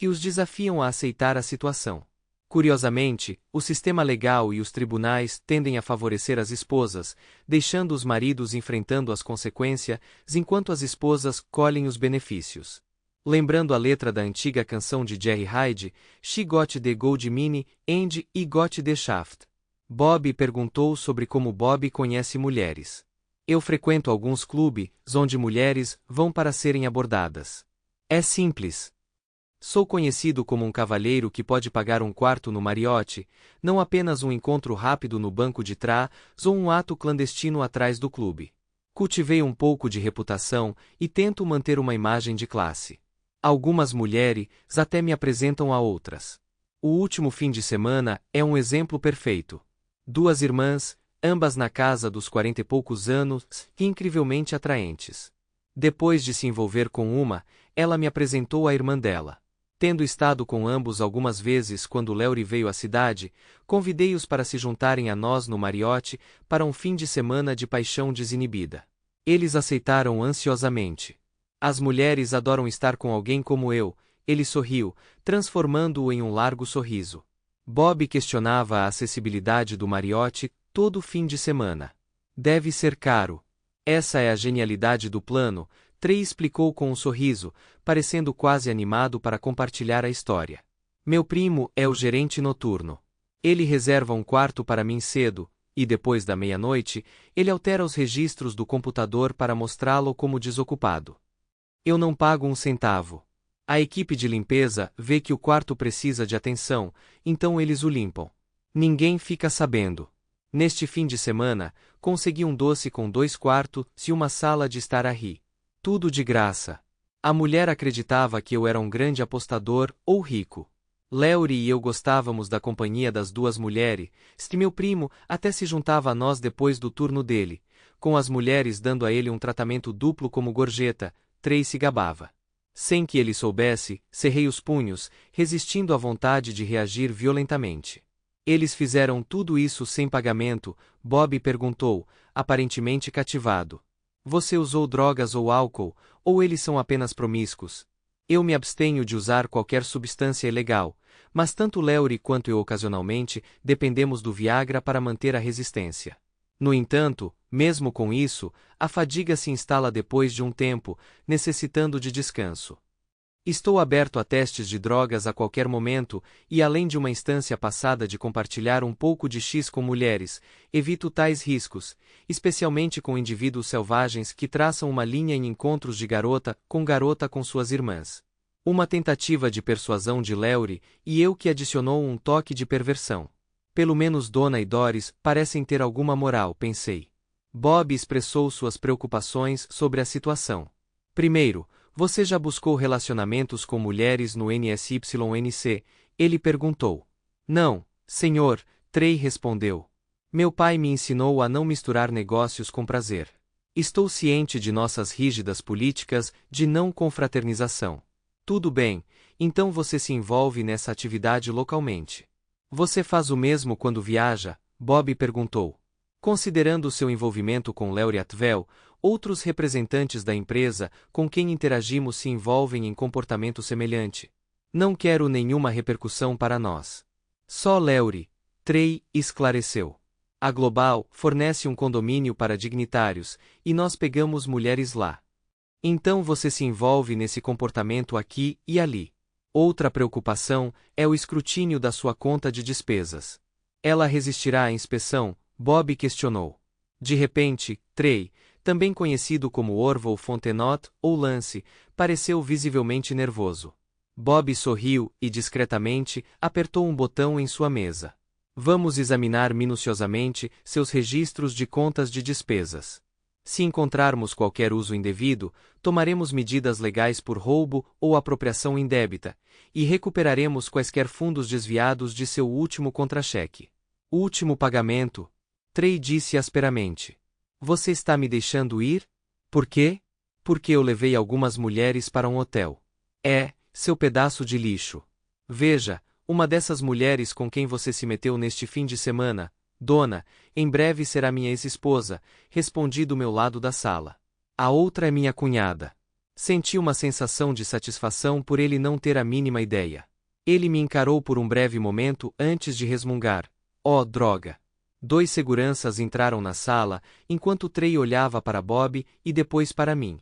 e os desafiam a aceitar a situação. Curiosamente, o sistema legal e os tribunais tendem a favorecer as esposas, deixando os maridos enfrentando as consequências, enquanto as esposas colhem os benefícios. Lembrando a letra da antiga canção de Jerry Hyde, She got the gold mine and I got the shaft. Bob perguntou sobre como Bob conhece mulheres. Eu frequento alguns clubes onde mulheres vão para serem abordadas. É simples. Sou conhecido como um cavalheiro que pode pagar um quarto no Marriott, não apenas um encontro rápido no banco de trás ou um ato clandestino atrás do clube. Cultivei um pouco de reputação e tento manter uma imagem de classe. Algumas mulheres até me apresentam a outras. O último fim de semana é um exemplo perfeito. Duas irmãs, ambas na casa dos 40 e poucos anos, e incrivelmente atraentes. Depois de se envolver com uma, ela me apresentou a irmã dela. Tendo estado com ambos algumas vezes quando Laurie veio à cidade, convidei-os para se juntarem a nós no Marriott para um fim de semana de paixão desinibida. Eles aceitaram ansiosamente. As mulheres adoram estar com alguém como eu, ele sorriu, transformando-o em um largo sorriso. Bob questionava a acessibilidade do Marriott todo fim de semana. Deve ser caro. Essa é a genialidade do plano, Trey explicou com um sorriso, parecendo quase animado para compartilhar a história. Meu primo é o gerente noturno. Ele reserva um quarto para mim cedo, e depois da meia-noite, ele altera os registros do computador para mostrá-lo como desocupado. Eu não pago um centavo. A equipe de limpeza vê que o quarto precisa de atenção, então eles o limpam. Ninguém fica sabendo. Neste fim de semana, consegui um doce com 2 quartos e uma sala de estar a rir. Tudo de graça. A mulher acreditava que eu era um grande apostador ou rico. Laurie e eu gostávamos da companhia das duas mulheres, e meu primo até se juntava a nós depois do turno dele, com as mulheres dando a ele um tratamento duplo como gorjeta. Trey se gabava. Sem que ele soubesse, cerrei os punhos, resistindo à vontade de reagir violentamente. Eles fizeram tudo isso sem pagamento, Bob perguntou, aparentemente cativado. Você usou drogas ou álcool, ou eles são apenas promíscuos? Eu me abstenho de usar qualquer substância ilegal, mas tanto Laurie quanto eu ocasionalmente dependemos do Viagra para manter a resistência. No entanto, mesmo com isso, a fadiga se instala depois de um tempo, necessitando de descanso. Estou aberto a testes de drogas a qualquer momento e, além de uma instância passada de compartilhar um pouco de X com mulheres, evito tais riscos, especialmente com indivíduos selvagens que traçam uma linha em encontros de garota com suas irmãs. Uma tentativa de persuasão de Laurie e eu que adicionou um toque de perversão. Pelo menos Donna e Doris parecem ter alguma moral, pensei. Bob expressou suas preocupações sobre a situação. Primeiro, você já buscou relacionamentos com mulheres no NSYNC? Ele perguntou. Não, senhor, Trey respondeu. Meu pai me ensinou a não misturar negócios com prazer. Estou ciente de nossas rígidas políticas de não confraternização. Tudo bem, então você se envolve nessa atividade localmente. Você faz o mesmo quando viaja? Bob perguntou. Considerando seu envolvimento com Laurie Atwell, outros representantes da empresa com quem interagimos se envolvem em comportamento semelhante. Não quero nenhuma repercussão para nós. Só Laurie, Trey esclareceu. A Global fornece um condomínio para dignitários, e nós pegamos mulheres lá. Então você se envolve nesse comportamento aqui e ali. Outra preocupação é o escrutínio da sua conta de despesas. Ela resistirá à inspeção? Bob questionou. De repente, Trey, também conhecido como Orville Fontenot ou Lance, pareceu visivelmente nervoso. Bob sorriu e, discretamente, apertou um botão em sua mesa. Vamos examinar minuciosamente seus registros de contas de despesas. Se encontrarmos qualquer uso indevido, tomaremos medidas legais por roubo ou apropriação indébita, e recuperaremos quaisquer fundos desviados de seu último contra-cheque. Último pagamento? Trey disse asperamente. Você está me deixando ir? Por quê? Porque eu levei algumas mulheres para um hotel. Seu pedaço de lixo. Veja, uma dessas mulheres com quem você se meteu neste fim de semana, Dona, em breve será minha ex-esposa, respondi do meu lado da sala. A outra é minha cunhada. Senti uma sensação de satisfação por ele não ter a mínima ideia. Ele me encarou por um breve momento antes de resmungar. Oh, droga! 2 seguranças entraram na sala, enquanto Trey olhava para Bob e depois para mim.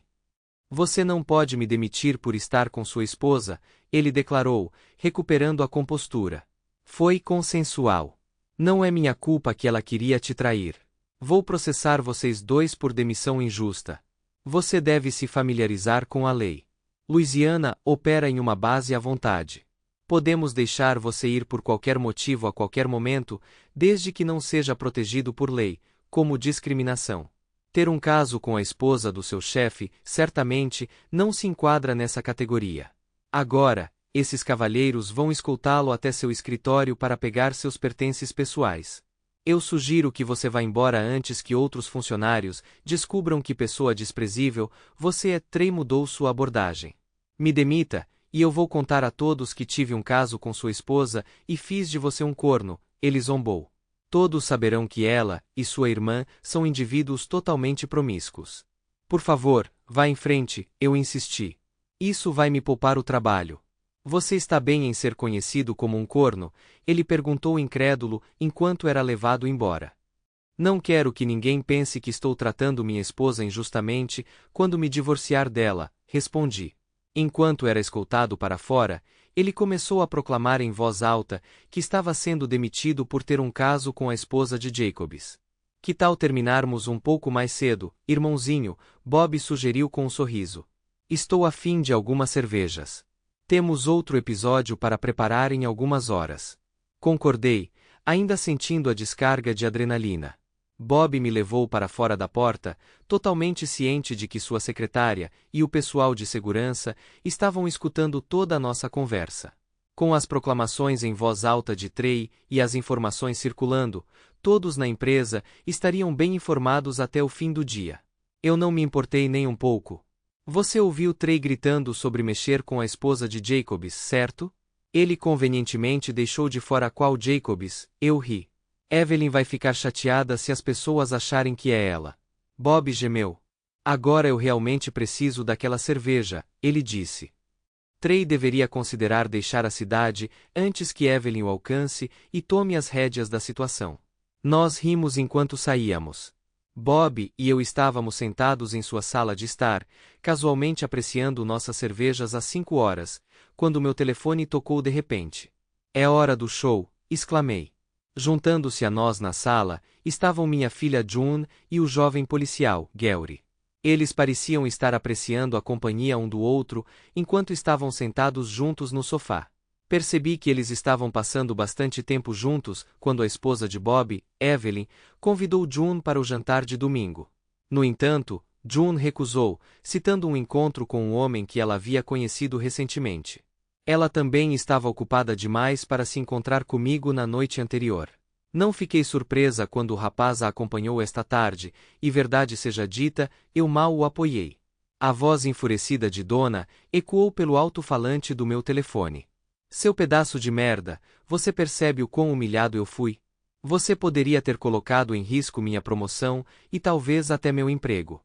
Você não pode me demitir por estar com sua esposa, ele declarou, recuperando a compostura. Foi consensual. Não é minha culpa que ela queria te trair. Vou processar vocês dois por demissão injusta. Você deve se familiarizar com a lei. Louisiana opera em uma base à vontade. Podemos deixar você ir por qualquer motivo a qualquer momento, desde que não seja protegido por lei, como discriminação. Ter um caso com a esposa do seu chefe, certamente, não se enquadra nessa categoria. Agora, esses cavalheiros vão escoltá-lo até seu escritório para pegar seus pertences pessoais. Eu sugiro que você vá embora antes que outros funcionários descubram que pessoa desprezível você é. Trey mudou sua abordagem. Me demita, e eu vou contar a todos que tive um caso com sua esposa e fiz de você um corno, ele zombou. Todos saberão que ela e sua irmã são indivíduos totalmente promíscuos. Por favor, vá em frente, eu insisti. Isso vai me poupar o trabalho. Você está bem em ser conhecido como um corno? Ele perguntou incrédulo enquanto era levado embora. Não quero que ninguém pense que estou tratando minha esposa injustamente quando me divorciar dela, respondi. Enquanto era escoltado para fora, ele começou a proclamar em voz alta que estava sendo demitido por ter um caso com a esposa de Jacobs. Que tal terminarmos um pouco mais cedo, irmãozinho? Bob sugeriu com um sorriso. Estou a fim de algumas cervejas. Temos outro episódio para preparar em algumas horas. Concordei, ainda sentindo a descarga de adrenalina. Bob me levou para fora da porta, totalmente ciente de que sua secretária e o pessoal de segurança estavam escutando toda a nossa conversa. Com as proclamações em voz alta de Trey e as informações circulando, todos na empresa estariam bem informados até o fim do dia. Eu não me importei nem um pouco. Você ouviu Trey gritando sobre mexer com a esposa de Jacobs, certo? Ele convenientemente deixou de fora qual Jacobs, eu ri. Evelyn vai ficar chateada se as pessoas acharem que é ela. Bob gemeu. Agora eu realmente preciso daquela cerveja, ele disse. Trey deveria considerar deixar a cidade antes que Evelyn o alcance e tome as rédeas da situação. Nós rimos enquanto saíamos. Bob e eu estávamos sentados em sua sala de estar, casualmente apreciando nossas cervejas às 5 horas, quando meu telefone tocou de repente. É hora do show, exclamei. Juntando-se a nós na sala, estavam minha filha June e o jovem policial, Gary. Eles pareciam estar apreciando a companhia um do outro, enquanto estavam sentados juntos no sofá. Percebi que eles estavam passando bastante tempo juntos quando a esposa de Bob, Evelyn, convidou June para o jantar de domingo. No entanto, June recusou, citando um encontro com um homem que ela havia conhecido recentemente. Ela também estava ocupada demais para se encontrar comigo na noite anterior. Não fiquei surpresa quando o rapaz a acompanhou esta tarde, e verdade seja dita, eu mal o apoiei. A voz enfurecida de Donna ecoou pelo alto-falante do meu telefone. Seu pedaço de merda, você percebe o quão humilhado eu fui? Você poderia ter colocado em risco minha promoção e talvez até meu emprego.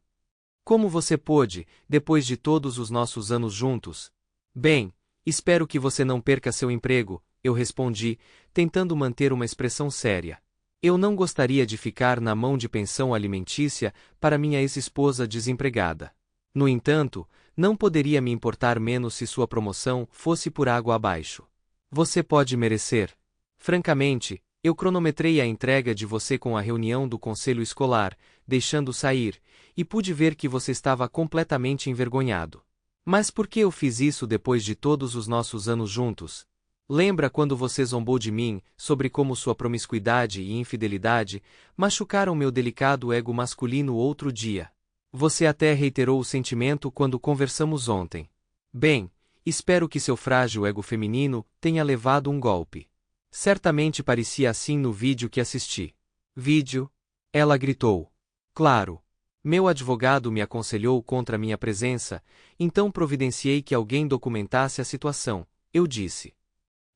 Como você pôde, depois de todos os nossos anos juntos? Bem, espero que você não perca seu emprego, eu respondi, tentando manter uma expressão séria. Eu não gostaria de ficar na mão de pensão alimentícia para minha ex-esposa desempregada. No entanto, não poderia me importar menos se sua promoção fosse por água abaixo. Você pode merecer. Francamente, eu cronometrei a entrega de você com a reunião do conselho escolar, deixando sair, e pude ver que você estava completamente envergonhado. Mas por que eu fiz isso depois de todos os nossos anos juntos? Lembra quando você zombou de mim, sobre como sua promiscuidade e infidelidade machucaram meu delicado ego masculino outro dia? Você até reiterou o sentimento quando conversamos ontem. Bem, espero que seu frágil ego feminino tenha levado um golpe. Certamente parecia assim no vídeo que assisti. Vídeo? Ela gritou. Claro. Meu advogado me aconselhou contra minha presença, então providenciei que alguém documentasse a situação, eu disse.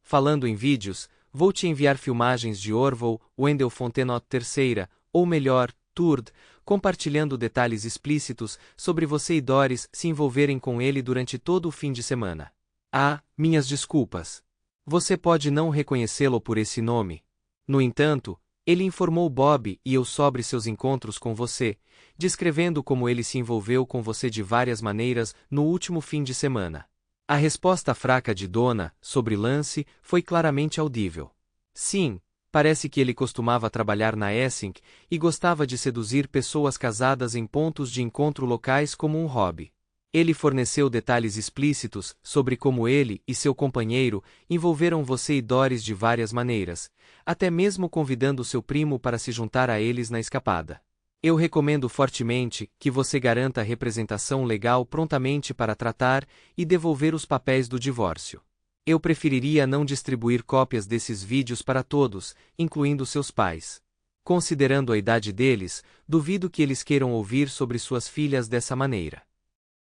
Falando em vídeos, vou te enviar filmagens de Orville Wendell Fontenot III, ou melhor, Turd, compartilhando detalhes explícitos sobre você e Doris se envolverem com ele durante todo o fim de semana. Ah, minhas desculpas. Você pode não reconhecê-lo por esse nome. No entanto, ele informou Bob e eu sobre seus encontros com você, descrevendo como ele se envolveu com você de várias maneiras no último fim de semana. A resposta fraca de Donna, sobre Lance, foi claramente audível. Sim, parece que ele costumava trabalhar na Essink e gostava de seduzir pessoas casadas em pontos de encontro locais como um hobby. Ele forneceu detalhes explícitos sobre como ele e seu companheiro envolveram você e Doris de várias maneiras, até mesmo convidando seu primo para se juntar a eles na escapada. Eu recomendo fortemente que você garanta a representação legal prontamente para tratar e devolver os papéis do divórcio. Eu preferiria não distribuir cópias desses vídeos para todos, incluindo seus pais. Considerando a idade deles, duvido que eles queiram ouvir sobre suas filhas dessa maneira.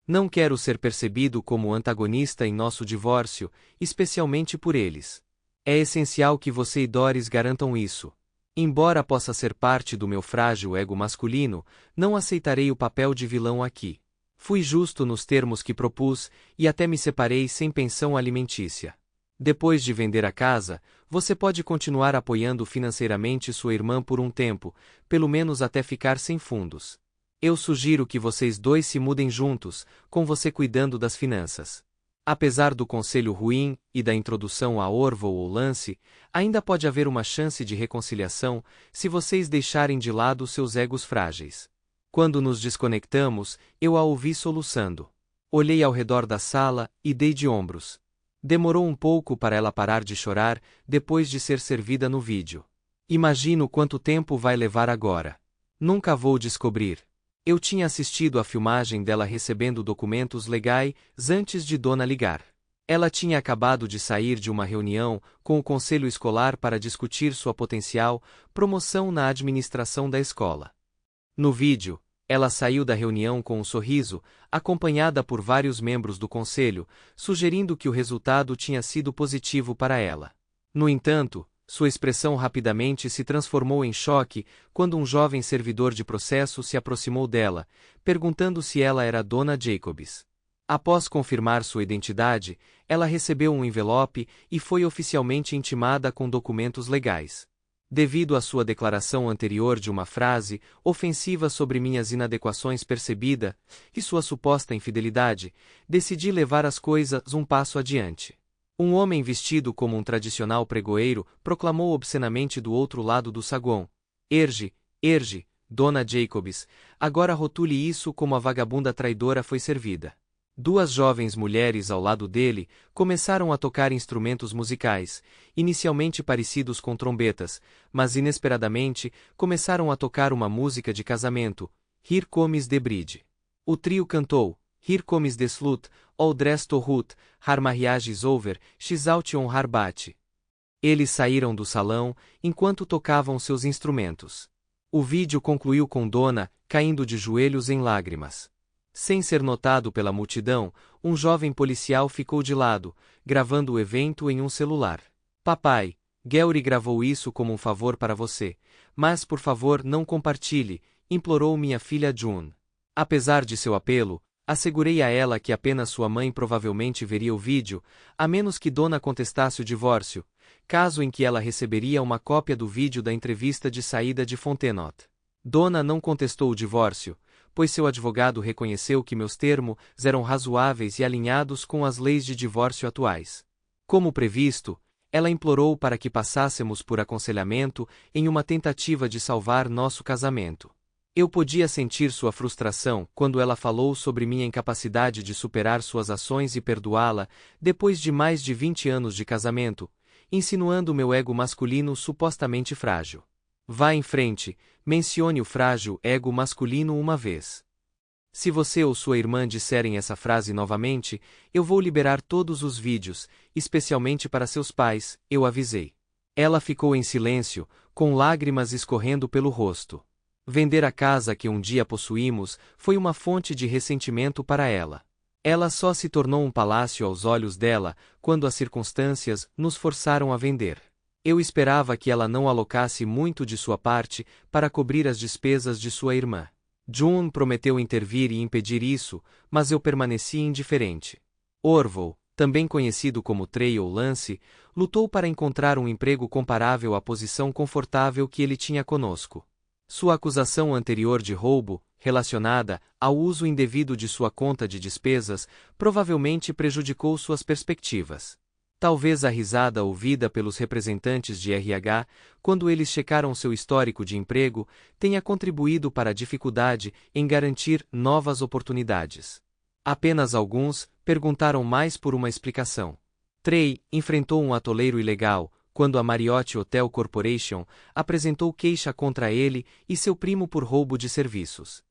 Não quero ser percebido como antagonista em nosso divórcio, especialmente por eles. É essencial que você e Doris garantam isso. Embora possa ser parte do meu frágil ego masculino, não aceitarei o papel de vilão aqui. Fui justo nos termos que propus e até me separei sem pensão alimentícia. Depois de vender a casa, você pode continuar apoiando financeiramente sua irmã por um tempo, pelo menos até ficar sem fundos. Eu sugiro que vocês dois se mudem juntos, com você cuidando das finanças. Apesar do conselho ruim e da introdução a Orville ou Lance, ainda pode haver uma chance de reconciliação se vocês deixarem de lado seus egos frágeis. Quando nos desconectamos, eu a ouvi soluçando. Olhei ao redor da sala e dei de ombros. Demorou um pouco para ela parar de chorar depois de ser servida no vídeo. Imagino quanto tempo vai levar agora. Nunca vou descobrir. Eu tinha assistido à filmagem dela recebendo documentos legais antes de Donna ligar. Ela tinha acabado de sair de uma reunião com o conselho escolar para discutir sua potencial promoção na administração da escola. No vídeo, ela saiu da reunião com um sorriso, acompanhada por vários membros do conselho, sugerindo que o resultado tinha sido positivo para ela. No entanto, sua expressão rapidamente se transformou em choque quando um jovem servidor de processo se aproximou dela, perguntando se ela era Donna Jacobs. Após confirmar sua identidade, ela recebeu um envelope e foi oficialmente intimada com documentos legais. Devido à sua declaração anterior de uma frase ofensiva sobre minhas inadequações percebida e sua suposta infidelidade, decidi levar as coisas um passo adiante. Um homem vestido como um tradicional pregoeiro proclamou obscenamente do outro lado do saguão: Erge, Donna Jacobs, agora rotule isso como a vagabunda traidora foi servida. Duas jovens mulheres ao lado dele começaram a tocar instrumentos musicais, inicialmente parecidos com trombetas, mas inesperadamente começaram a tocar uma música de casamento, Here Comes the Bride. O trio cantou Here Comes the Slut, All Dressed to Ruth, Her Marriage is Over, She's Out on Her Bat. Eles saíram do salão enquanto tocavam seus instrumentos. O vídeo concluiu com Donna caindo de joelhos em lágrimas. Sem ser notado pela multidão, um jovem policial ficou de lado, gravando o evento em um celular. Papai, Gary gravou isso como um favor para você, mas por favor não compartilhe, implorou minha filha June. Apesar de seu apelo, assegurei a ela que apenas sua mãe provavelmente veria o vídeo, a menos que Donna contestasse o divórcio, caso em que ela receberia uma cópia do vídeo da entrevista de saída de Fontenot. Donna não contestou o divórcio, pois seu advogado reconheceu que meus termos eram razoáveis e alinhados com as leis de divórcio atuais. Como previsto, ela implorou para que passássemos por aconselhamento em uma tentativa de salvar nosso casamento. Eu podia sentir sua frustração quando ela falou sobre minha incapacidade de superar suas ações e perdoá-la depois de mais de 20 anos de casamento, insinuando meu ego masculino supostamente frágil. Vá em frente, mencione o frágil ego masculino uma vez. Se você ou sua irmã disserem essa frase novamente, eu vou liberar todos os vídeos, especialmente para seus pais, eu avisei. Ela ficou em silêncio, com lágrimas escorrendo pelo rosto. Vender a casa que um dia possuímos foi uma fonte de ressentimento para ela. Ela só se tornou um palácio aos olhos dela quando as circunstâncias nos forçaram a vender. Eu esperava que ela não alocasse muito de sua parte para cobrir as despesas de sua irmã. June prometeu intervir e impedir isso, mas eu permaneci indiferente. Orville, também conhecido como Trey ou Lance, lutou para encontrar um emprego comparável à posição confortável que ele tinha conosco. Sua acusação anterior de roubo, relacionada ao uso indevido de sua conta de despesas, provavelmente prejudicou suas perspectivas. Talvez a risada ouvida pelos representantes de RH, quando eles checaram seu histórico de emprego, tenha contribuído para a dificuldade em garantir novas oportunidades. Apenas alguns perguntaram mais por uma explicação. Trey enfrentou um atoleiro ilegal quando a Marriott Hotel Corporation apresentou queixa contra ele e seu primo por roubo de serviços.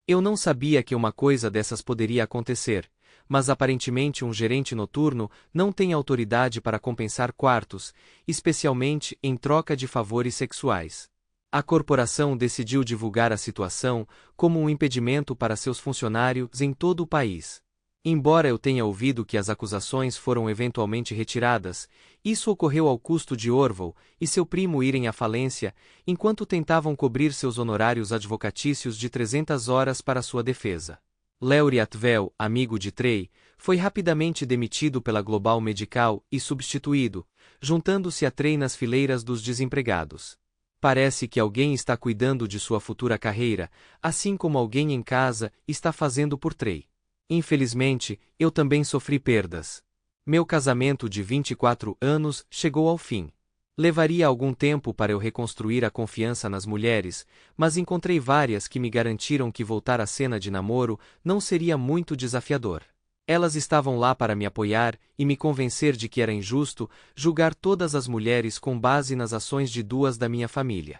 Eu não sabia que uma coisa dessas poderia acontecer, mas aparentemente um gerente noturno não tem autoridade para compensar quartos, especialmente em troca de favores sexuais. A corporação decidiu divulgar a situação como um impedimento para seus funcionários em todo o país. Embora eu tenha ouvido que as acusações foram eventualmente retiradas, isso ocorreu ao custo de Orville e seu primo irem à falência, enquanto tentavam cobrir seus honorários advocatícios de 300 horas para sua defesa. Larry Atwell, amigo de Trey, foi rapidamente demitido pela Global Medical e substituído, juntando-se a Trey nas fileiras dos desempregados. Parece que alguém está cuidando de sua futura carreira, assim como alguém em casa está fazendo por Trey. Infelizmente, eu também sofri perdas. Meu casamento de 24 anos chegou ao fim. Levaria algum tempo para eu reconstruir a confiança nas mulheres, mas encontrei várias que me garantiram que voltar à cena de namoro não seria muito desafiador. Elas estavam lá para me apoiar e me convencer de que era injusto julgar todas as mulheres com base nas ações de duas da minha família.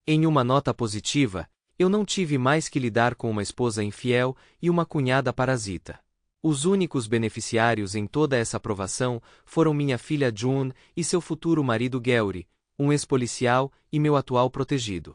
Em uma nota positiva, eu não tive mais que lidar com uma esposa infiel e uma cunhada parasita. Os únicos beneficiários em toda essa aprovação foram minha filha June e seu futuro marido Gary, um ex-policial e meu atual protegido.